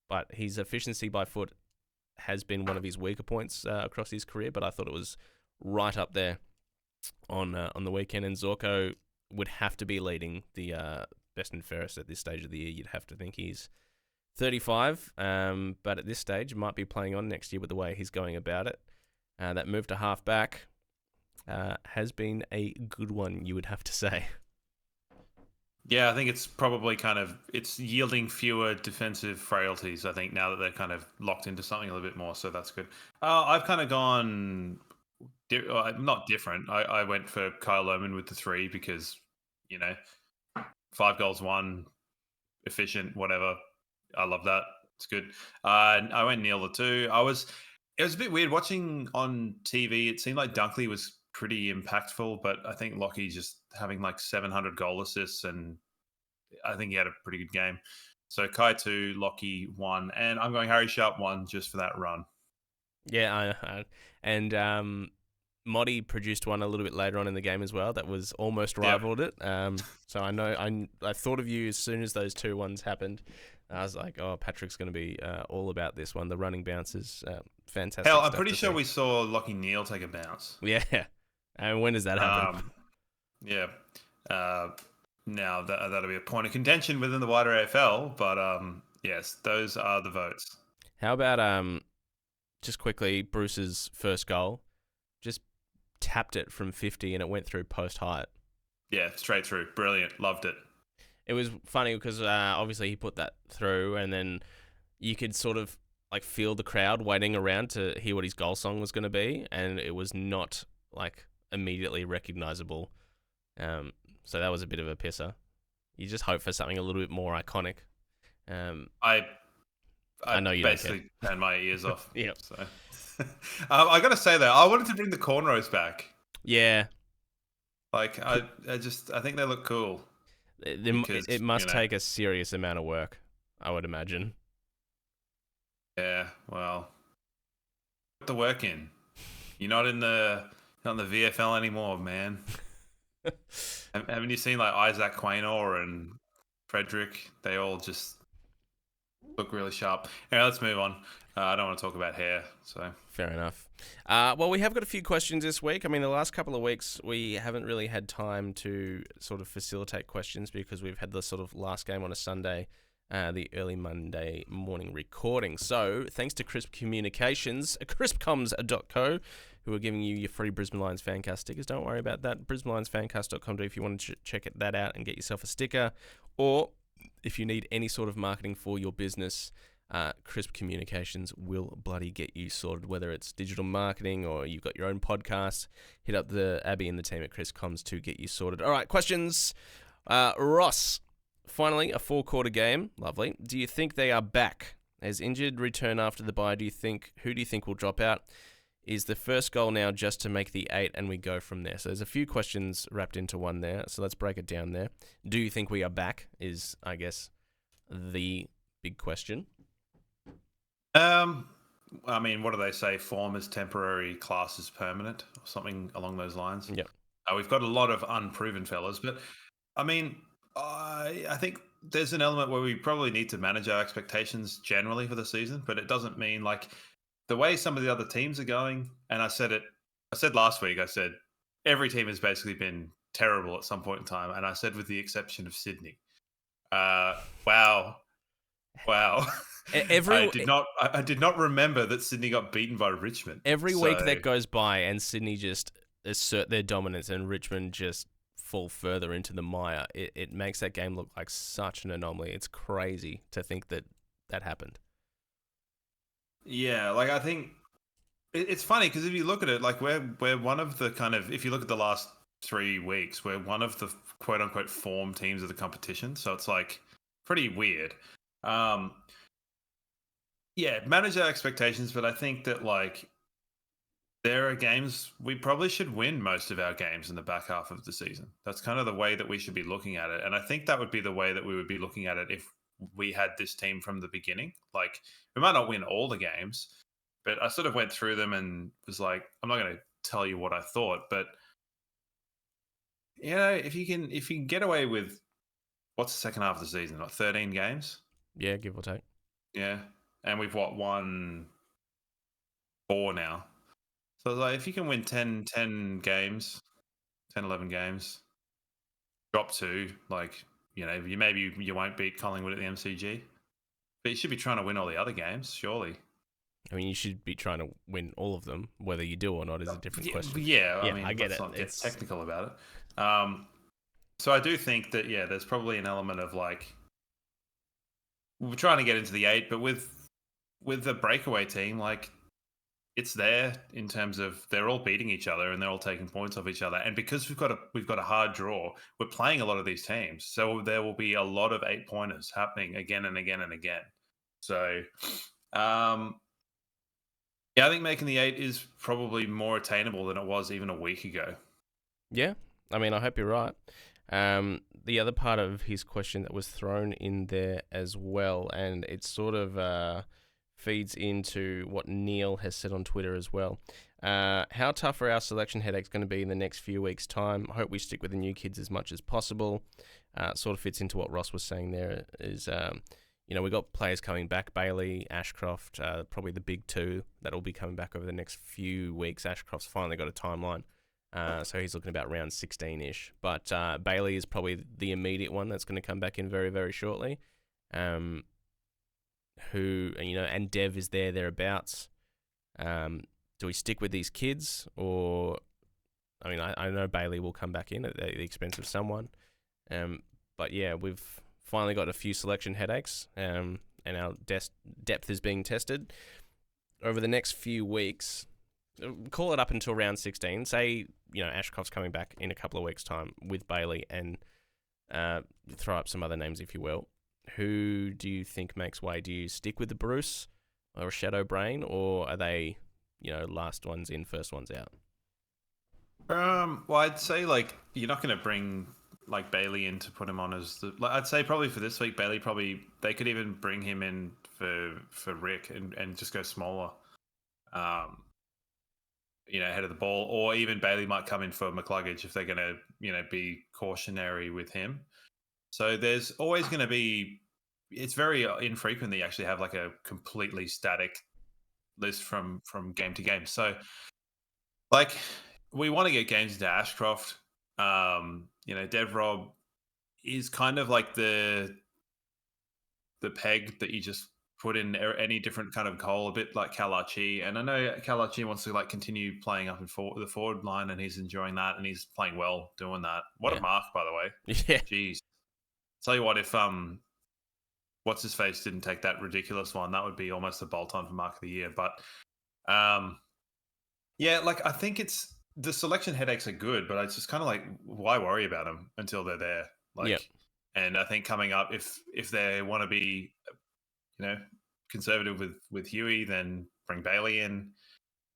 but his efficiency by foot has been one of his weaker points across his career. But I thought it was right up there on the weekend, and Zorko would have to be leading the best and fairest at this stage of the year. You'd have to think he's 35, but at this stage might be playing on next year with the way he's going about it. That move to half back has been a good one, you would have to say. Yeah, I think it's probably it's yielding fewer defensive frailties, I think, now that they're kind of locked into something a little bit more, so that's good. I've kind of gone not different. I went for Kyle Lohmann with the 3 because, 5 goals, 1, efficient, whatever. I love that. It's good. I went Neale the 2. It was a bit weird watching on TV. It seemed like Dunkley was pretty impactful, but I think Lachie just having like 700 goal assists, and I think he had a pretty good game. So Kai 2, Lachie 1, and I'm going Harry Sharp 1 just for that run. Yeah, and Moddy produced one a little bit later on in the game as well that was almost rivaled it. So I know I thought of you as soon as those 2 ones happened. I was like, oh, Patrick's going to be all about this one. The running bounces, fantastic. Hell, I'm pretty sure we saw Lachie Neale take a bounce. Yeah. And when does that happen? Yeah. Now that'll be a point of contention within the wider AFL, but yes, those are the votes. How about just quickly Bruce's first goal? Just tapped it from 50 and it went through post height. Yeah, straight through. Brilliant. Loved it. It was funny because obviously he put that through, and then you could sort of like feel the crowd waiting around to hear what his goal song was going to be, and it was not like immediately recognizable. So that was a bit of a pisser. You just hope for something a little bit more iconic. I know you basically turned my ears off. Yep. So I got to say though, I wanted to bring the cornrows back. Yeah. Like I think they look cool. It must take a serious amount of work, I would imagine. Yeah, well, put the work in. You're not in the VFL anymore, man. Haven't you seen like Isaac Quaynor and Frederick? They all just look really sharp. Anyway, let's move on. I don't want to talk about hair, so fair enough. Well, we have got a few questions this week. I mean, the last couple of weeks we haven't really had time to sort of facilitate questions because we've had the sort of last game on a Sunday, the early Monday morning recording. So, thanks to Crisp Communications, crispcoms.co, who are giving you your free Brisbane Lions Fancast stickers. Don't worry about that. BrisbaneLionsFancast.com if you want to check that out and get yourself a sticker, or if you need any sort of marketing for your business, Crisp Communications will bloody get you sorted, whether it's digital marketing or you've got your own podcast. Hit up the Abby and the team at Chris Comms to get you sorted. All right, questions. Ross, finally, a 4-quarter game. Lovely. Do you think they are back? As injured return after the bye, who do you think will drop out? Is the first goal now just to make the 8 and we go from there? So there's a few questions wrapped into one there. So let's break it down there. Do you think we are back is, I guess, the big question. I mean, what do they say? Form is temporary, class is permanent, or something along those lines. Yep. We've got a lot of unproven fellas, but I mean, I think there's an element where we probably need to manage our expectations generally for the season, but it doesn't mean like the way some of the other teams are going. And I said last week, I said every team has basically been terrible at some point in time, and I said with the exception of Sydney. Wow. I did not remember that Sydney got beaten by Richmond. Every week that goes by and Sydney just assert their dominance and Richmond just fall further into the mire, it makes that game look like such an anomaly. It's crazy to think that happened. Yeah, like I think it's funny because if you look at it, like we're one of the kind of, if you look at the last 3 weeks, we're one of the quote unquote form teams of the competition. So it's like pretty weird. Yeah, manage our expectations, but I think that like there are games we probably should win most of our games in the back half of the season. That's kind of the way that we should be looking at it. And I think that would be the way that we would be looking at it if we had this team from the beginning. Like we might not win all the games, but I sort of went through them and was like, I'm not going to tell you what I thought, but you know, if you can get away with what's the second half of the season, like 13 games? Yeah, give or take. Yeah. And we've won 4 now. So like if you can win 10 games, 10, 11 games, drop 2, like, you know, you won't beat Collingwood at the MCG. But you should be trying to win all the other games, surely. I mean, you should be trying to win all of them. Whether you do or not is a different question. Yeah, I mean, I get let's it. not get technical about it. So I do think that, yeah, there's probably an element of like, we're trying to get into the 8, but with the breakaway team, like, it's there in terms of they're all beating each other and they're all taking points off each other. And because we've got a hard draw, we're playing a lot of these teams. So there will be a lot of 8-pointers happening again and again and again. So, yeah, I think making the 8 is probably more attainable than it was even a week ago. Yeah, I mean, I hope you're right. The other part of his question that was thrown in there as well, and it sort of feeds into what Neil has said on Twitter as well. How tough are our selection headaches going to be in the next few weeks' time? I hope we stick with the new kids as much as possible. Sort of fits into what Ross was saying there is, you know, we got players coming back, Bailey, Ashcroft, probably the big 2 that will be coming back over the next few weeks. Ashcroft's finally got a timeline. So he's looking about round 16-ish. But Bailey is probably the immediate one that's going to come back in very, very shortly. And Dev is thereabouts. Do we stick with these kids? Or, I mean, I know Bailey will come back in at the expense of someone. But yeah, we've finally got a few selection headaches. And our depth is being tested. Over the next few weeks, call it up until round 16. Say, you know, Ashcroft's coming back in a couple of weeks' time with Bailey, and throw up some other names if you will. Who do you think makes way? Do you stick with the Bruce or a Shadow Brain, or are they, you know, last ones in, first ones out? Well, I'd say like you're not going to bring like Bailey in to put him on as the. Like, I'd say probably for this week, Bailey they could even bring him in for Rick and just go smaller. You know, ahead of the ball, or even Bailey might come in for McCluggage if they're going to, you know, be cautionary with him. So there's always going to be, it's very infrequent that you actually have like a completely static list from game to game. So like we want to get games into Ashcroft. You know, Dev Rob is kind of like the peg that you just put in any different kind of goal, a bit like Kalachi. And I know Kalachi wants to like continue playing up in the forward line, and he's enjoying that, and he's playing well doing that. What a mark, by the way. Yeah. Jeez. Tell you what, if what's his face didn't take that ridiculous one, that would be almost a bolt-on for Mark of the Year. But yeah, like I think it's the selection headaches are good, but it's just kind of like why worry about them until they're there. Like, yep. And I think coming up, if they want to be, you know, conservative with Huey, then bring Bailey in.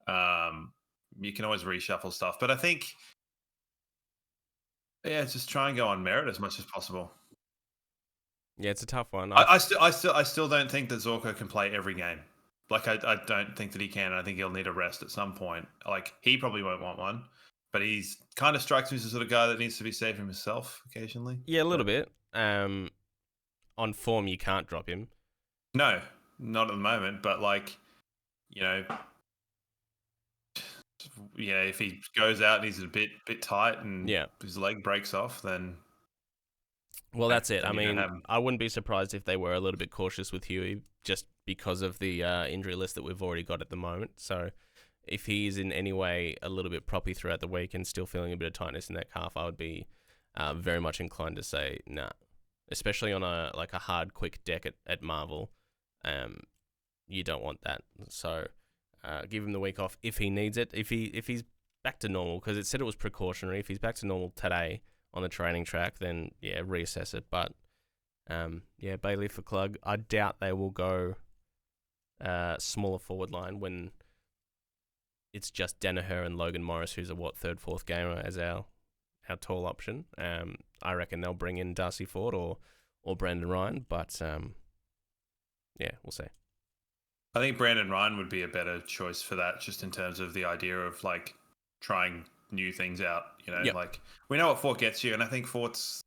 You can always reshuffle stuff, but I think, just try and go on merit as much as possible. Yeah, it's a tough one. I still don't think that Zorko can play every game. Like, I don't think that he can. I think he'll need a rest at some point. Like, he probably won't want one, but he's kind of strikes me as the sort of guy that needs to be saving himself occasionally. Yeah, a little bit. On form, you can't drop him. No, not at the moment. But like, if he goes out and he's a bit tight and his leg breaks off, then. Well, that's it. I mean, I wouldn't be surprised if they were a little bit cautious with Huey just because of the injury list that we've already got at the moment. So if he is in any way a little bit proppy throughout the week and still feeling a bit of tightness in that calf, I would be very much inclined to say nah. Especially on a hard, quick deck at Marvel, you don't want that. So give him the week off if he needs it. If he's back to normal, because it said it was precautionary. If he's back to normal today on the training track, then reassess it. But Bailey for Klug. I doubt they will go smaller forward line when it's just Danaher and Logan Morris, who's a third, fourth gamer as our tall option. I reckon they'll bring in Darcy Ford or Brandon Ryan, but we'll see. I think Brandon Ryan would be a better choice for that, just in terms of the idea of like trying new things out. Like we know what Fort gets you, and I think Fort's,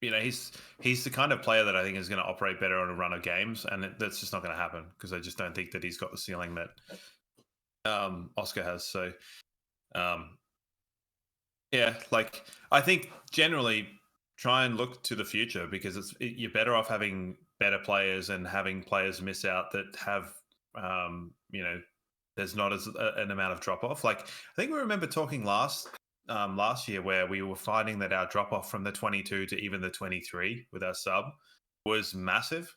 he's the kind of player that I think is going to operate better on a run of games, and that's just not going to happen because I just don't think that he's got the ceiling that Oscar has. So. Like I think generally try and look to the future because you're better off having better players and having players miss out that have, there's not an amount of drop off. Like I think we remember talking last year where we were finding that our drop off from the 22 to even the 23 with our sub was massive,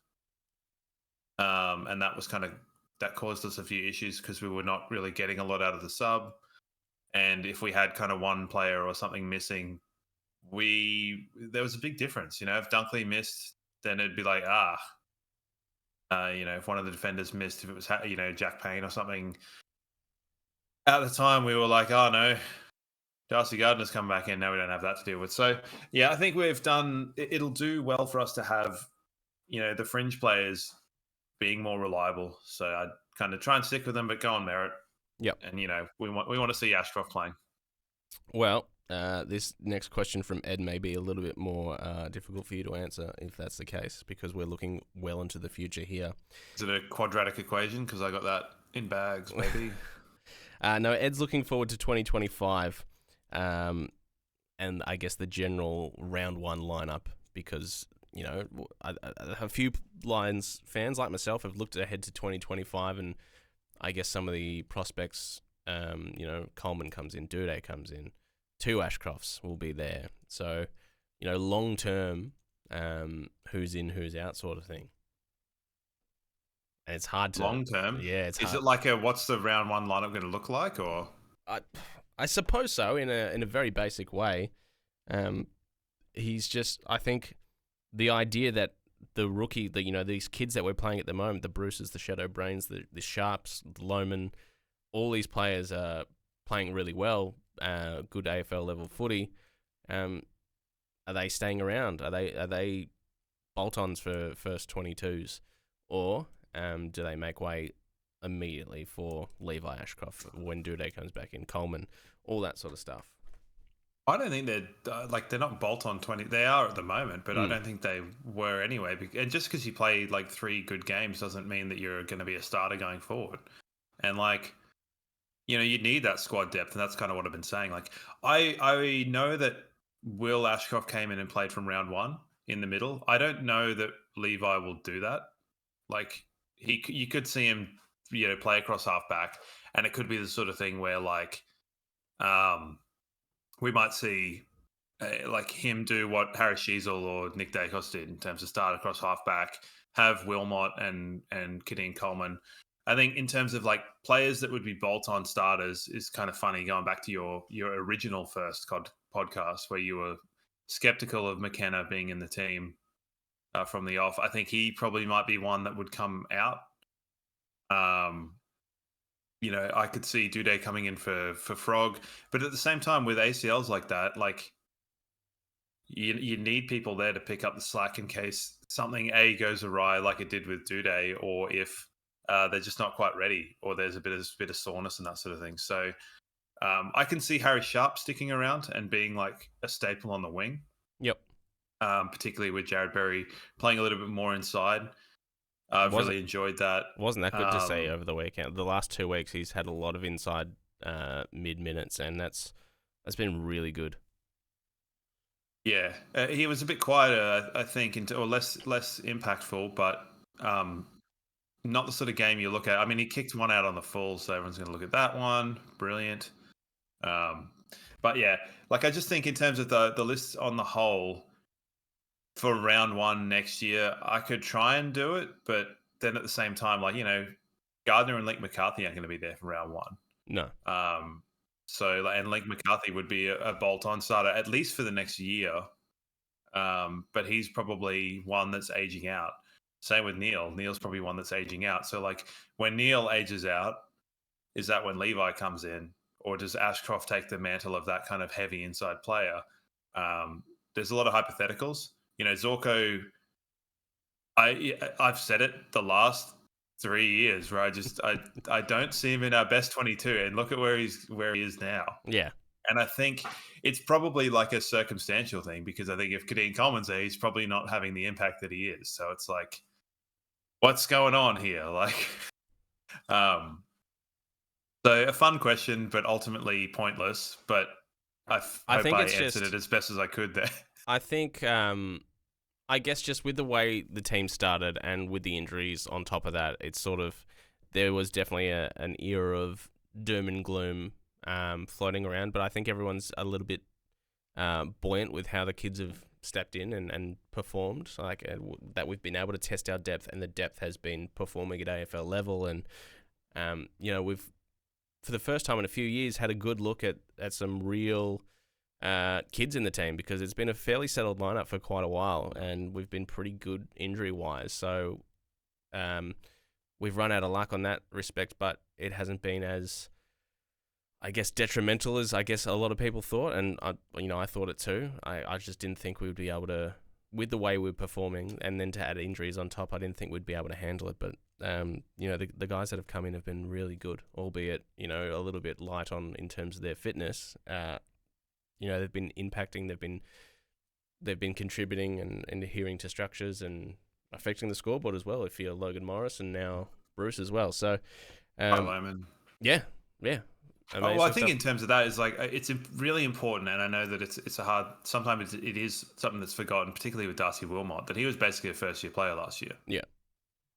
and that was that caused us a few issues because we were not really getting a lot out of the sub. And if we had kind of one player or something missing, there was a big difference. If Dunkley missed, then it'd be like, if one of the defenders missed, if it was, Jack Payne or something. At the time, we were like, oh no, Darcy Gardner's come back in. Now we don't have that to deal with. So, I think it'll do well for us to have, the fringe players being more reliable. So I'd kind of try and stick with them, but go on merit. Yep. And, we want to see Ashcroft playing. Well, this next question from Ed may be a little bit more difficult for you to answer if that's the case, because we're looking well into the future here. Is it a quadratic equation? Because I got that in bags, maybe. No, Ed's looking forward to 2025 and I guess the general round one lineup because, a few Lions fans like myself have looked ahead to 2025 and I guess some of the prospects, Coleman comes in, Duday comes in, 2 Ashcrofts will be there. So, long term, who's in, who's out sort of thing. And it's hard to... Long term? Yeah, it's hard. Is it like what's the round one lineup going to look like, or...? I suppose so, in a very basic way. He's just, I think, the idea that the rookie, these kids that we're playing at the moment, the Bruces, the Shadow Brains, the Sharps, the Loman, all these players are playing really well, good AFL level footy. Are they staying around? Are they bolt-ons for first 22s? Or do they make way immediately for Levi Ashcroft when Duday comes back in, Coleman, all that sort of stuff? I don't think they're not bolt-on 20. They are at the moment, but I don't think they were anyway. And just because you play 3 good games doesn't mean that you're going to be a starter going forward. And you need that squad depth, and that's kind of what I've been saying. I know that Will Ashcroft came in and played from round 1 in the middle. I don't know that Levi will do that. You could see him, play across half back, and it could be the sort of thing where we might see him do what Harry Sheasel or Nick Dacos did in terms of start across half back, have Wilmot and Kadeem Coleman. I think in terms of players that would be bolt-on starters is kind of funny going back to your original first podcast where you were skeptical of McKenna being in the team from the off. I think he probably might be one that would come out. I could see Duday coming in for Frog, but at the same time with ACLs like that, like you need people there to pick up the slack in case something goes awry, like it did with Duday, or if they're just not quite ready, or there's a bit of soreness and that sort of thing. So I can see Harry Sharp sticking around and being like a staple on the wing. Yep. Particularly with Jared Berry playing a little bit more inside. I've really enjoyed that. Wasn't that good to see over the weekend? The last 2 weeks, he's had a lot of inside mid minutes, and that's been really good. Yeah, he was a bit quieter, I think, or less impactful, but not the sort of game you look at. I mean, he kicked one out on the full, so everyone's going to look at that one. Brilliant. But yeah, like I just think in terms of the list on the whole for round one next year, I could try and do it, but then at the same time, like, Gardner and Link McCarthy aren't going to be there for round one. No. So, and Link McCarthy would be a bolt-on starter, at least for the next year. But he's probably one that's aging out. Same with Neil. Neil's probably one that's aging out. So, like, when Neil ages out, is that when Levi comes in? Or does Ashcroft take the mantle of that kind of heavy inside player? There's a lot of hypotheticals. Zorko, I've said it the last 3 years where I don't see him in our best 22, and look at where he is now. Yeah. And I think it's probably like a circumstantial thing, because I think if Kadeem Coleman's there, he's probably not having the impact that he is. So it's like, what's going on here? Like, so a fun question, but ultimately pointless. But I think I answered it as best as I could there. I think, I guess just with the way the team started and with the injuries on top of that, it's sort of, there was definitely an era of doom and gloom floating around. But I think everyone's a little bit buoyant with how the kids have stepped in and performed, like that we've been able to test our depth, and the depth has been performing at AFL level. And, we've, for the first time in a few years, had a good look at some real kids in the team, because it's been a fairly settled lineup for quite a while, and we've been pretty good injury-wise. So we've run out of luck on that respect, but it hasn't been as, I guess, detrimental as I guess a lot of people thought, and I thought it too. I just didn't think we would be able to, with the way we're performing, and then to add injuries on top, I didn't think we'd be able to handle it. But the guys that have come in have been really good, albeit a little bit light in terms of their fitness. They've been impacting, they've been contributing and adhering to structures and affecting the scoreboard as well. If you're Logan Morris and now Bruce as well. So, yeah. I think in terms of that, is like, it's really important, and I know that it's a hard. Sometimes it is something that's forgotten, particularly with Darcy Wilmot, that he was basically a first-year player last year. Yeah.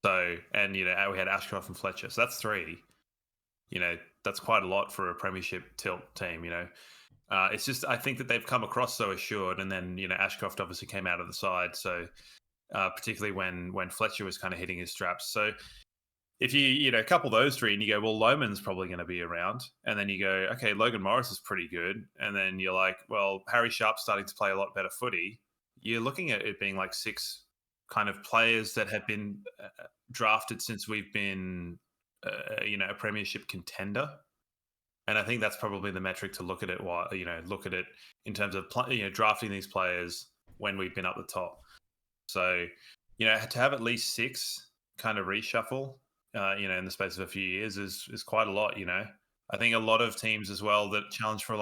So, and we had Ashcroft and Fletcher, so that's 3. That's quite a lot for a premiership tilt team. It's just, I think that they've come across so assured, and then Ashcroft obviously came out of the side, so particularly when Fletcher was kind of hitting his straps. So if you couple those 3 and you go, well, Lohman's probably going to be around, and then you go, okay, Logan Morris is pretty good, and then you're like, well, Harry Sharp's starting to play a lot better footy. You're looking at it being like 6 kind of players that have been drafted since we've been a premiership contender. And I think that's probably the metric to look at it. Look at it in terms of drafting these players when we've been up the top. So to have at least 6 kind of reshuffle, in the space of a few years is quite a lot. I think a lot of teams as well that challenge for a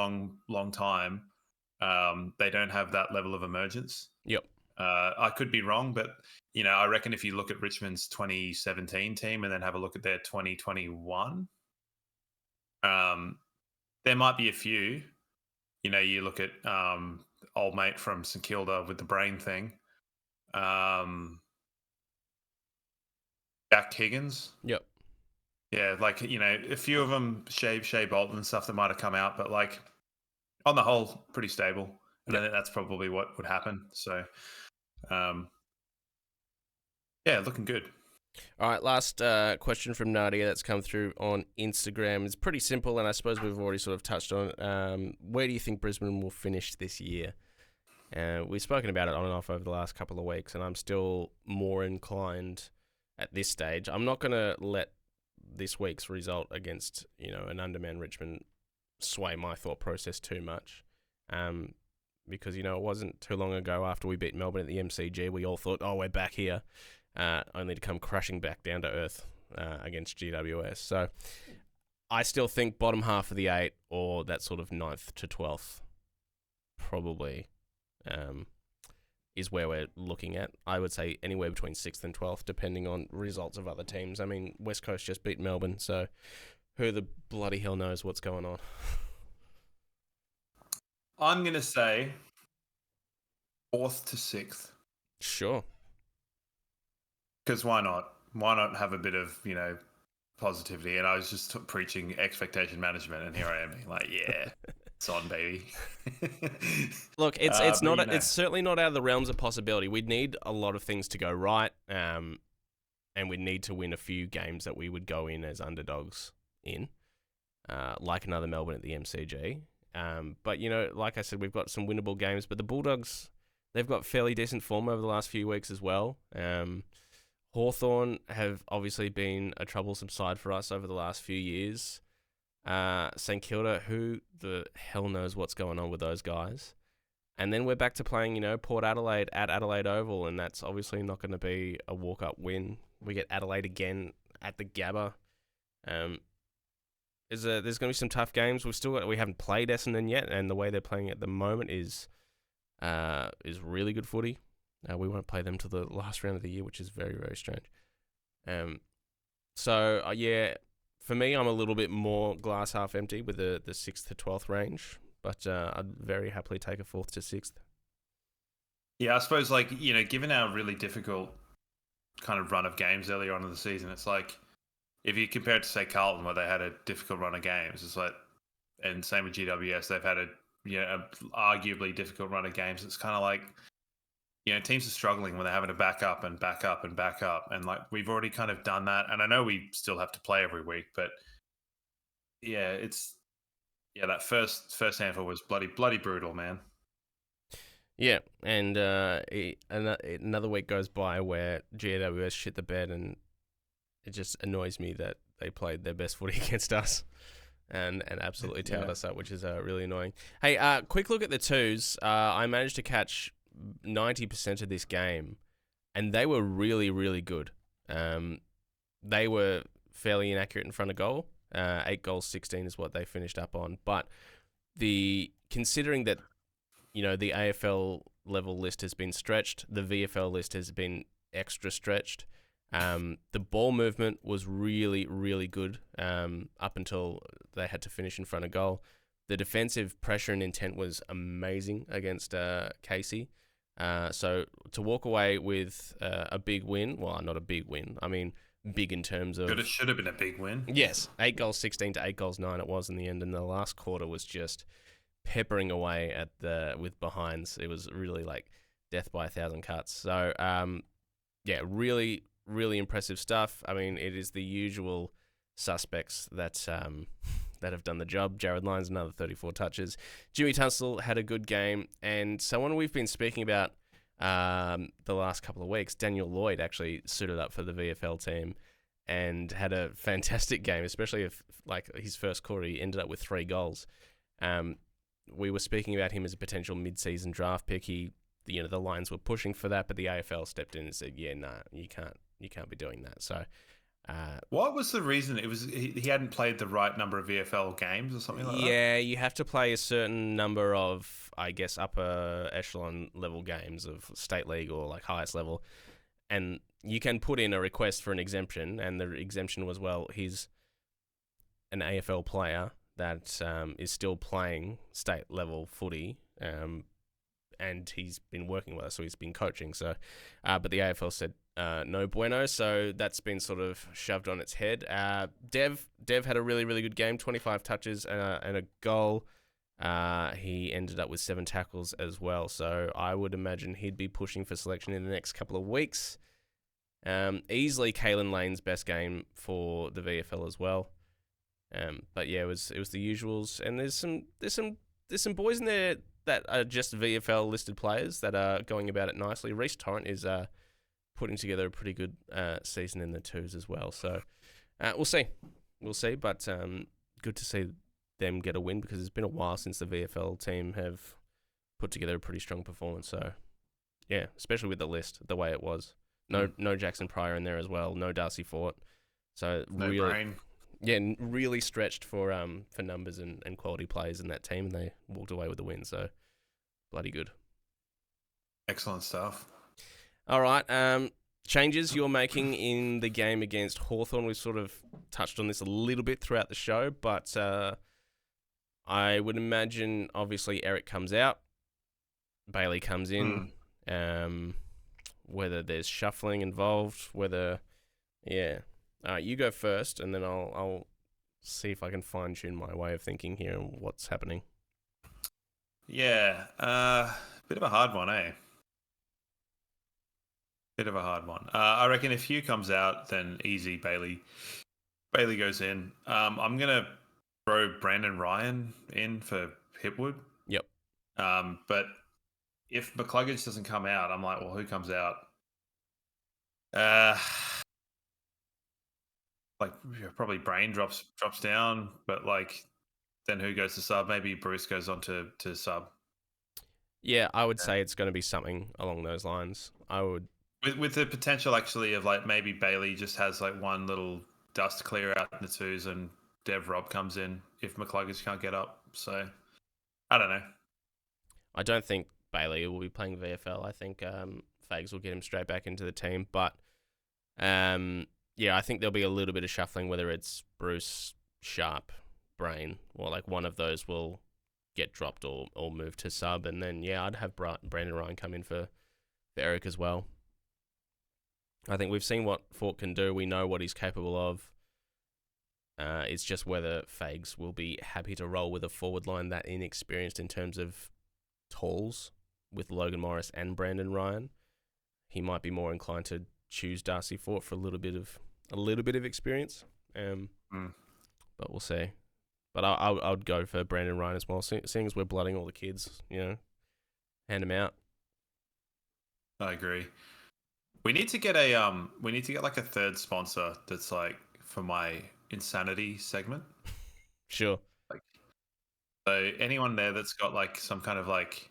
long time, they don't have that level of emergence. Yep. I could be wrong, but I reckon if you look at Richmond's 2017 team and then have a look at their 2021. There might be a few. You look at old mate from St Kilda with the brain thing. Jack Higgins. Yep. Yeah, like, a few of them, Shea Bolton and stuff that might have come out, but like on the whole, pretty stable. And I think that's probably what would happen. So, looking good. All right, last question from Nadia that's come through on Instagram. It's pretty simple, and I suppose we've already sort of touched on it. Where do you think Brisbane will finish this year? We've spoken about it on and off over the last couple of weeks, and I'm still more inclined at this stage. I'm not going to let this week's result against, an undermanned Richmond sway my thought process too much. Because, it wasn't too long ago after we beat Melbourne at the MCG, we all thought, we're back here, only to come crashing back down to earth against GWS. So I still think bottom half of the 8 or that sort of 9th to 12th probably is where we're looking at. I would say anywhere between 6th and 12th, depending on results of other teams. I mean, West Coast just beat Melbourne, so who the bloody hell knows what's going on? I'm going to say 4th to 6th. Sure. Because why not? Why not have a bit of, positivity? And I was just preaching expectation management, and here I am being like, yeah, it's on, baby. Look, it's not. It's certainly not out of the realms of possibility. We'd need a lot of things to go right, and we'd need to win a few games that we would go in as underdogs in, like another Melbourne at the MCG. But, like I said, we've got some winnable games. But the Bulldogs, they've got fairly decent form over the last few weeks as well. Hawthorn have obviously been a troublesome side for us over the last few years. St Kilda, who the hell knows what's going on with those guys. And then we're back to playing, Port Adelaide at Adelaide Oval, and that's obviously not going to be a walk-up win. We get Adelaide again at the Gabba. There's going to be some tough games. We haven't played Essendon yet, and the way they're playing at the moment is really good footy. We won't play them till the last round of the year, which is very, very strange. For me, I'm a little bit more glass half empty with the 6th to 12th range, but I'd very happily take a 4th to 6th. Yeah, I suppose, given our really difficult kind of run of games earlier on in the season, it's like, if you compare it to, say, Carlton, where they had a difficult run of games, it's like, and same with GWS, they've had a arguably difficult run of games. It's kind of like, teams are struggling when they're having to back up and back up and back up. And we've already kind of done that. And I know we still have to play every week, but that first handful was bloody brutal, man. Yeah. And another week goes by where GWS shit the bed, and it just annoys me that they played their best footy against us and absolutely towed us up, which is really annoying. Hey, quick look at the twos. I managed to catch 90% of this game, and they were really, really good. They were fairly inaccurate in front of goal. 8 goals, 16 is what they finished up on. But considering that, the AFL level list has been stretched, the VFL list has been extra stretched. The ball movement was really, really good up until they had to finish in front of goal. The defensive pressure and intent was amazing against Casey. So to walk away with a big win, well, not a big win. I mean, big in terms of... It should have been a big win. Yes, 8 goals, 16 to 8 goals, 9 it was in the end. And the last quarter was just peppering away with behinds. It was really like death by 1,000 cuts. So, really, really impressive stuff. I mean, it is the usual suspects that have done the job. Jared Lyons, another 34 touches. Jimmy Tunstall had a good game, and someone we've been speaking about the last couple of weeks, Daniel Lloyd, actually suited up for the VFL team and had a fantastic game, especially if, his first quarter, he ended up with 3 goals. We were speaking about him as a potential mid-season draft pick. The Lions were pushing for that, but the AFL stepped in and said, "Yeah, nah, you can't be doing that." So. What was the reason? It was he hadn't played the right number of VFL games or something like that? Yeah, you have to play a certain number of, I guess, upper echelon level games of state league or highest level. And you can put in a request for an exemption, and the exemption was, well, he's an AFL player that is still playing state level footy, and he's been working with us, so he's been coaching. So, but the AFL said, no bueno, so that's been sort of shoved on its head. Dev had a really, really good game, 25 touches and a goal. He ended up with 7 tackles as well, so I would imagine he'd be pushing for selection in the next couple of weeks. Easily Kalen Lane's best game for the VFL as well. But yeah, it was the usuals, and there's some boys in there that are just VFL listed players that are going about it nicely. Reece Torrent is putting together a pretty good season in the twos as well. So We'll see. But good to see them get a win because it's been a while since the VFL team have put together a pretty strong performance. So, yeah, especially with the list, the way it was. No Jackson Pryor in there as well. No Darcy Fort. So No really, brain. yeah, really stretched for numbers and quality players in that team, and they walked away with the win. So bloody good. Excellent stuff. All right. Changes you're making in the game against Hawthorn. We've sort of touched on this a little bit throughout the show, but I would imagine obviously Eric comes out, Bailey comes in. Whether there's shuffling involved, yeah. All right, you go first, and then I'll see if I can fine tune my way of thinking here and what's happening. Yeah, bit of a hard one, eh? Bit of a hard one. I reckon if Hugh comes out, then easy Bailey. Bailey goes in. I'm gonna throw Brandon Ryan in for Hipwood. Yep. But if McCluggage doesn't come out, I'm like, well, who comes out? Like probably Brain drops down, but like then who goes to sub? Maybe Bruce goes on to sub. Yeah, I would say it's going to be something along those lines. I would with the potential actually of like maybe Bailey just has like one little dust clear out in the twos and Dev Rob comes in if McCluggage can't get up. So I don't know. I don't think Bailey will be playing VFL. I think Fags will get him straight back into the team. But, yeah, I think there'll be a little bit of shuffling, whether it's Bruce, Sharp, Brain, or like one of those will get dropped or move to sub. And then, yeah, I'd have Brandon Ryan come in for Eric as well. I think we've seen what Fort can do. We know what he's capable of. It's just whether Fags will be happy to roll with a forward line that inexperienced in terms of tools with Logan Morris and Brandon Ryan. He might be more inclined to choose Darcy Fort for a little bit of experience. But we'll see. But I would go for Brandon Ryan as well, seeing as we're blooding all the kids. Hand them out. I agree. We need to get like a third sponsor that's like for my insanity segment. Sure. So anyone there that's got like some kind of like,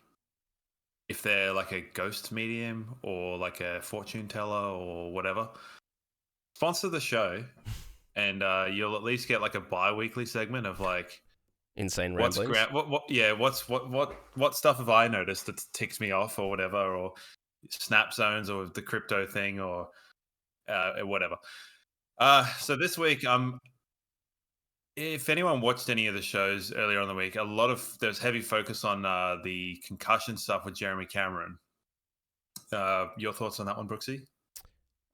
if they're like a ghost medium or like a fortune teller or whatever, sponsor the show, and you'll at least get like a bi-weekly segment of like insane ramblings. What stuff have I noticed that ticks me off or whatever, or snap zones or the crypto thing or whatever. So this week, if anyone watched any of the shows earlier on the week, there's heavy focus on the concussion stuff with Jeremy Cameron. Your thoughts on that one, Brooksy?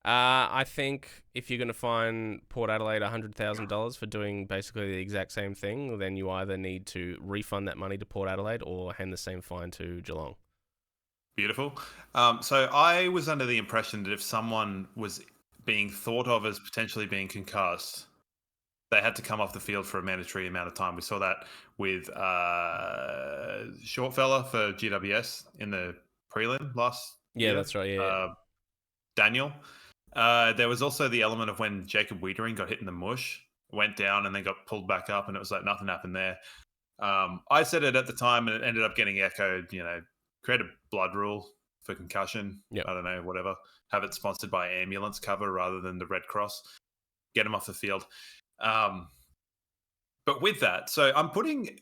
I think if you're going to fine Port Adelaide $100,000 for doing basically the exact same thing, then you either need to refund that money to Port Adelaide or hand the same fine to Geelong. Beautiful. So I was under the impression that if someone was being thought of as potentially being concussed, they had to come off the field for a mandatory amount of time. We saw that with short fella for GWS in the prelim last year. That's right, yeah. Daniel. There was also the element of when Jacob Wiedering got hit in the mush, went down and then got pulled back up, and it was like nothing happened there. I said it at the time, and it ended up getting echoed, create a blood rule for concussion. Yep. I don't know, whatever. Have it sponsored by ambulance cover rather than the Red Cross. Get him off the field. But with that, so I'm putting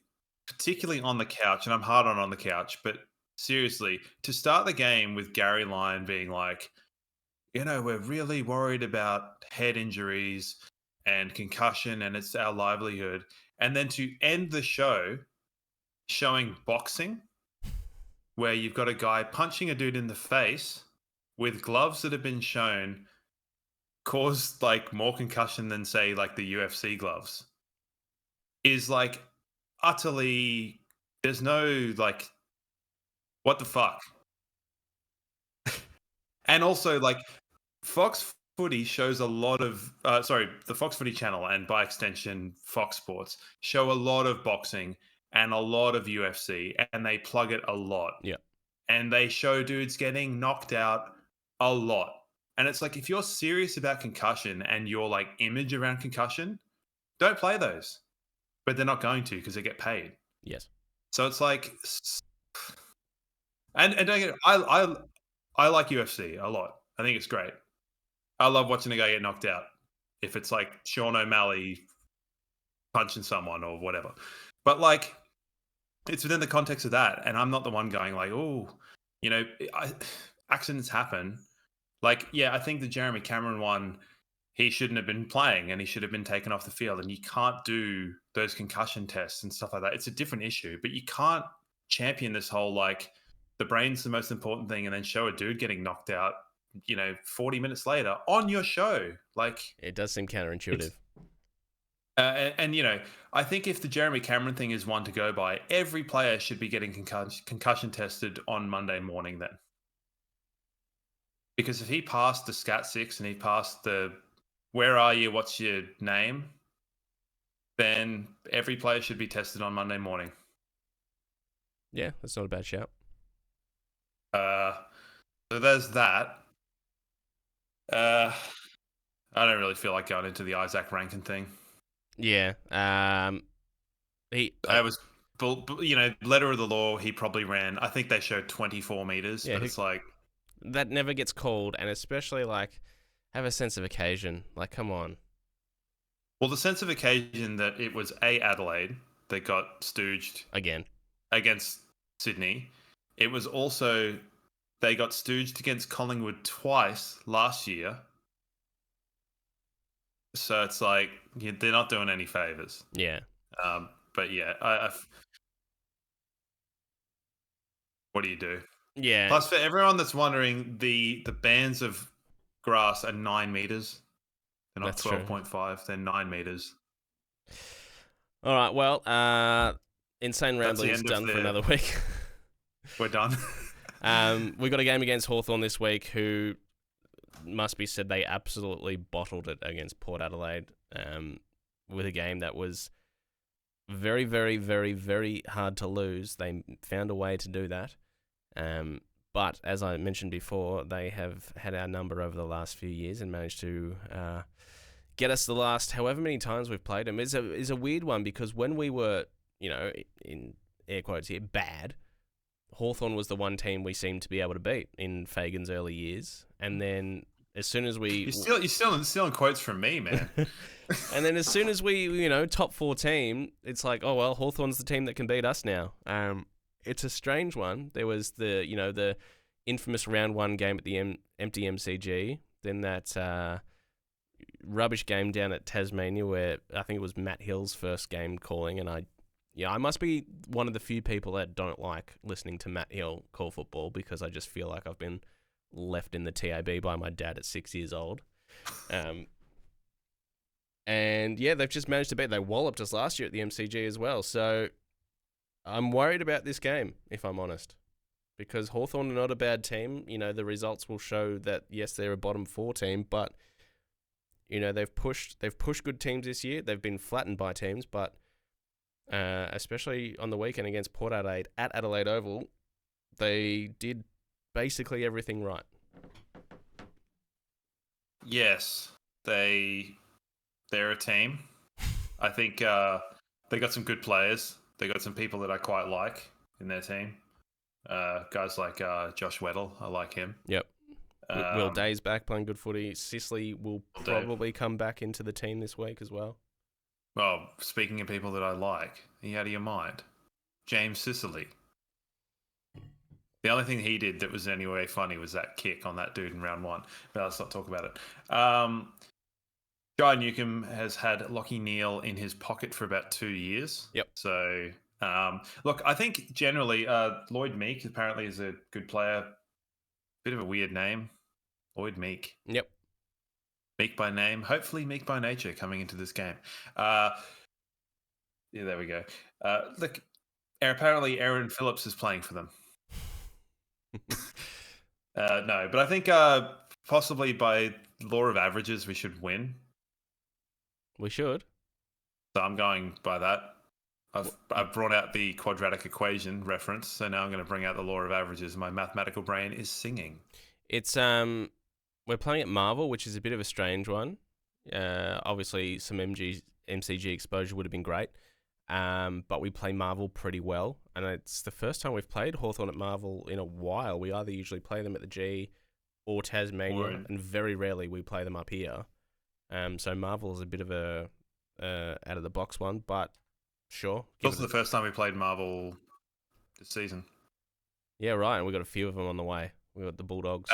particularly on the couch, and I'm hard on the couch, but seriously, to start the game with Gary Lyon being like, we're really worried about head injuries and concussion and it's our livelihood. And then to end the show showing boxing, where you've got a guy punching a dude in the face with gloves that have been shown caused like more concussion than say like the UFC gloves, is like utterly, there's no like, what the fuck? And also like Fox Footy shows a lot of, the Fox Footy channel and by extension Fox Sports show a lot of boxing and a lot of UFC, and they plug it a lot. Yeah. And they show dudes getting knocked out a lot. And it's like, if you're serious about concussion and your like image around concussion, don't play those. But they're not going to because they get paid. Yes. So it's like, and don't get I like UFC a lot. I think it's great. I love watching a guy get knocked out. If it's like Sean O'Malley punching someone or whatever, but like it's within the context of that, and I'm not the one going like, oh, accidents happen. Like, yeah, I think the Jeremy Cameron one, he shouldn't have been playing and he should have been taken off the field, and you can't do those concussion tests and stuff like that. It's a different issue, but you can't champion this whole like the brain's the most important thing and then show a dude getting knocked out 40 minutes later on your show. Like, it does seem counterintuitive. I think if the Jeremy Cameron thing is one to go by, every player should be getting concussion tested on Monday morning then. Because if he passed the SCAT-6 and he passed the where are you, what's your name, then every player should be tested on Monday morning. Yeah, that's not a bad shout. So there's that. I don't really feel like going into the Isaac Rankin thing. Yeah. I was, letter of the law, he probably ran, I think they showed 24 meters, but it's like... That never gets called, and especially, like, have a sense of occasion. Like, come on. Well, the sense of occasion that it was Adelaide that got stooged... Again. Against Sydney. It was also... They got stooged against Collingwood twice last year. So it's like, they're not doing any favours. Yeah. But yeah, what do you do? Yeah. Plus, for everyone that's wondering, the bands of grass are 9 meters. They're not 12.5. They're 9 meters. All right. Well, insane rambling's done for another week. We're done. We got a game against Hawthorn this week, who must be said they absolutely bottled it against Port Adelaide, with a game that was very, very, very, very hard to lose. They found a way to do that. But as I mentioned before, they have had our number over the last few years and managed to get us the last however many times we've played them. Is a weird one, because when we were, in air quotes here, bad, Hawthorn was the one team we seemed to be able to beat in Fagan's early years. And then as soon as we... You're still in quotes from me, man. And then as soon as we, top 4 team, it's like, oh, well, Hawthorn's the team that can beat us now. It's a strange one. There was the infamous round 1 game at the empty MCG. Then that rubbish game down at Tasmania where I think it was Matt Hill's first game calling. And I must be one of the few people that don't like listening to Matt Hill call football, because I just feel like I've been left in the TAB by my dad at 6 years old. And yeah, they've just managed to beat. They walloped us last year at the MCG as well. So I'm worried about this game, if I'm honest, because Hawthorn are not a bad team. The results will show that, yes, they're a bottom 4 team, but they've pushed good teams this year. They've been flattened by teams, but especially on the weekend against Port Adelaide at Adelaide Oval, they did basically everything right. Yes, they're a team. I think they got some good players. They got some people that I quite like in their team. Guys like Josh Weddle, I like him. Yep. Will Day's back playing good footy. Sicily will probably come back into the team this week as well. Well, speaking of people that I like, are you out of your mind? James Sicily. The only thing he did that was anyway funny was that kick on that dude in round 1. But let's not talk about it. Guy Newcomb has had Lockie Neal in his pocket for about 2 years. Yep. So, look, I think generally Lloyd Meek apparently is a good player. Bit of a weird name. Lloyd Meek. Yep. Meek by name. Hopefully Meek by nature coming into this game. Yeah, there we go. Look, apparently Aaron Phillips is playing for them. No, but I think possibly by law of averages we should win. We should. So I'm going by that. I've brought out the quadratic equation reference, so now I'm going to bring out the law of averages. My mathematical brain is singing. It's we're playing at Marvel, which is a bit of a strange one. Obviously, some MCG exposure would have been great. But we play Marvel pretty well, and it's the first time we've played Hawthorn at Marvel in a while. We either usually play them at the G or Tasmania, and very rarely we play them up here. So Marvel is a bit of a out of the box one, but sure. It's also the first time we played Marvel this season. Yeah, right. And we got a few of them on the way. We got the Bulldogs.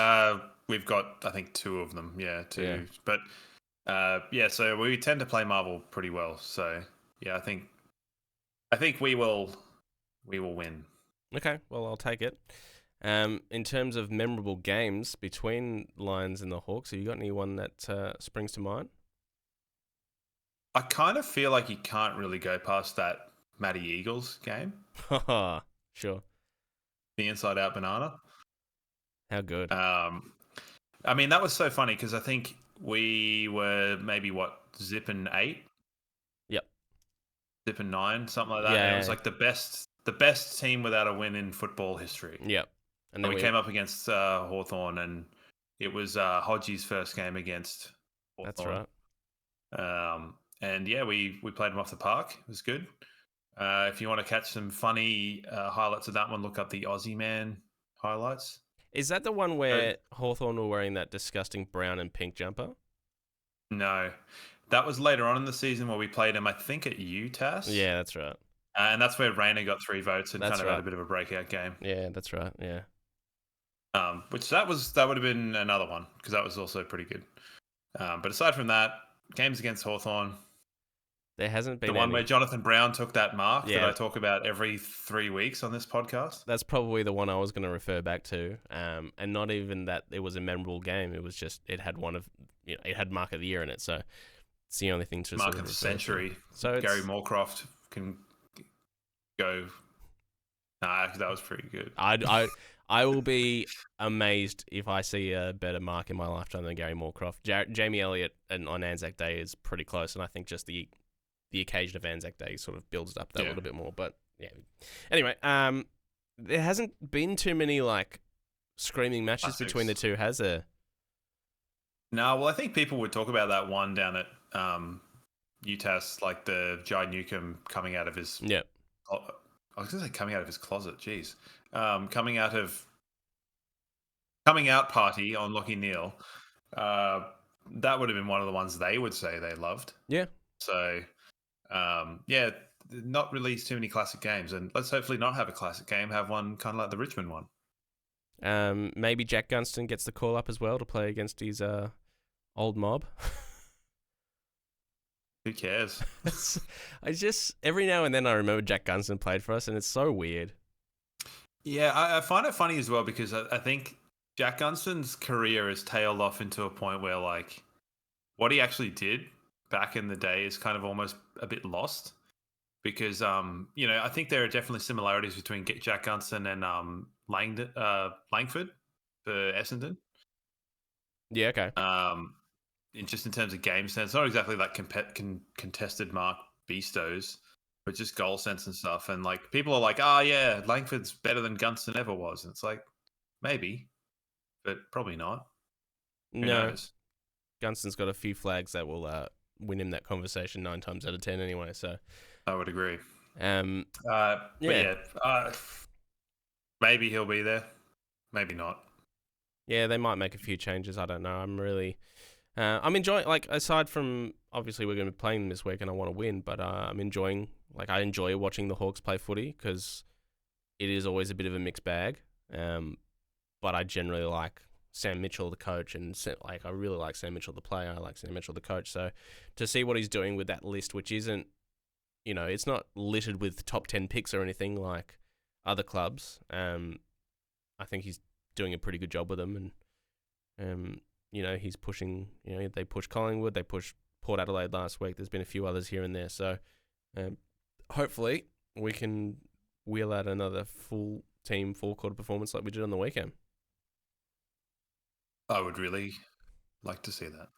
We've got, I think, 2 of them. Yeah, 2. Yeah. But so we tend to play Marvel pretty well. So yeah, I think we will win. Okay, well, I'll take it. In terms of memorable games between Lions and the Hawks, have you got anyone that springs to mind? I kind of feel like you can't really go past that Matty Eagles game. Sure. The inside out banana. How good. I mean, that was so funny because I think we were maybe zipping 8? Yep. Zipping 9, something like that. Yeah. And it was like the best team without a win in football history. Yep. And then we came up against Hawthorn, and it was Hodgie's first game against Hawthorn. That's right. And yeah, we played them off the park. It was good. If you want to catch some funny highlights of that one, look up the Aussie Man highlights. Is that the one where Hawthorn were wearing that disgusting brown and pink jumper? No. That was later on in the season where we played them, I think, at UTAS. Yeah, that's right. And that's where Rayner got 3 votes and That's kind of right. had a bit of a breakout game. Yeah, that's right. Yeah. Which that would have been another one because that was also pretty good. But aside from that, games against Hawthorn. There hasn't been the one where Jonathan Brown took that mark Yeah. that I talk about every 3 weeks on this podcast. That's probably the one I was going to refer back to. And not even that it was a memorable game. It was just it had it had Mark of the Year in it. So it's the only thing to Mark sort of of the century. So Gary Moorcroft can go. Nah, that was pretty good. I will be amazed if I see a better mark in my lifetime than Gary Moorcroft. Jamie Elliott on Anzac Day is pretty close, and I think just the occasion of Anzac Day sort of builds up that a little bit more. But yeah, anyway, there hasn't been too many like screaming matches between the two, has there? No, well, I think people would talk about that one down at UTAS, like the Jai Newcomb coming out of his. Yeah. I was going to say coming out of his closet. Jeez. Coming out party on Lachie Neale. That would have been one of the ones they would say they loved. Yeah. So, yeah, not really too many classic games. And let's hopefully not have a classic game, have one kind of like the Richmond one. Maybe Jack Gunston gets the call up as well to play against his old mob. Who cares? I just, every now and then I remember Jack Gunston played for us, and it's so weird. Yeah, I find it funny as well because I think Jack Gunston's career has tailed off into a point where, like, what he actually did back in the day is kind of almost a bit lost. Because, I think there are definitely similarities between Jack Gunston and Langford for Essendon. Yeah, okay. Just in terms of game sense, not exactly like contested mark beastos, but just goal sense and stuff. And like people are like, "Oh yeah, Langford's better than Gunston ever was." And it's like, maybe, but probably not. Who knows? Gunston's got a few flags that will win him that conversation 9 times out of 10 anyway. So I would agree. Yeah. Maybe he'll be there. Maybe not. Yeah, they might make a few changes. I don't know. I'm enjoying, like, aside from, obviously we're going to be playing them this week and I want to win, but I enjoy watching the Hawks play footy because it is always a bit of a mixed bag. But I generally like Sam Mitchell, the coach, and I really like Sam Mitchell, the player. I like Sam Mitchell, the coach. So to see what he's doing with that list, which isn't, it's not littered with top 10 picks or anything like other clubs. I think he's doing a pretty good job with them, and he's pushing. They pushed Collingwood, they pushed Port Adelaide last week. There's been a few others here and there. So hopefully we can wheel out another full team, full quarter performance like we did on the weekend. I would really like to see that.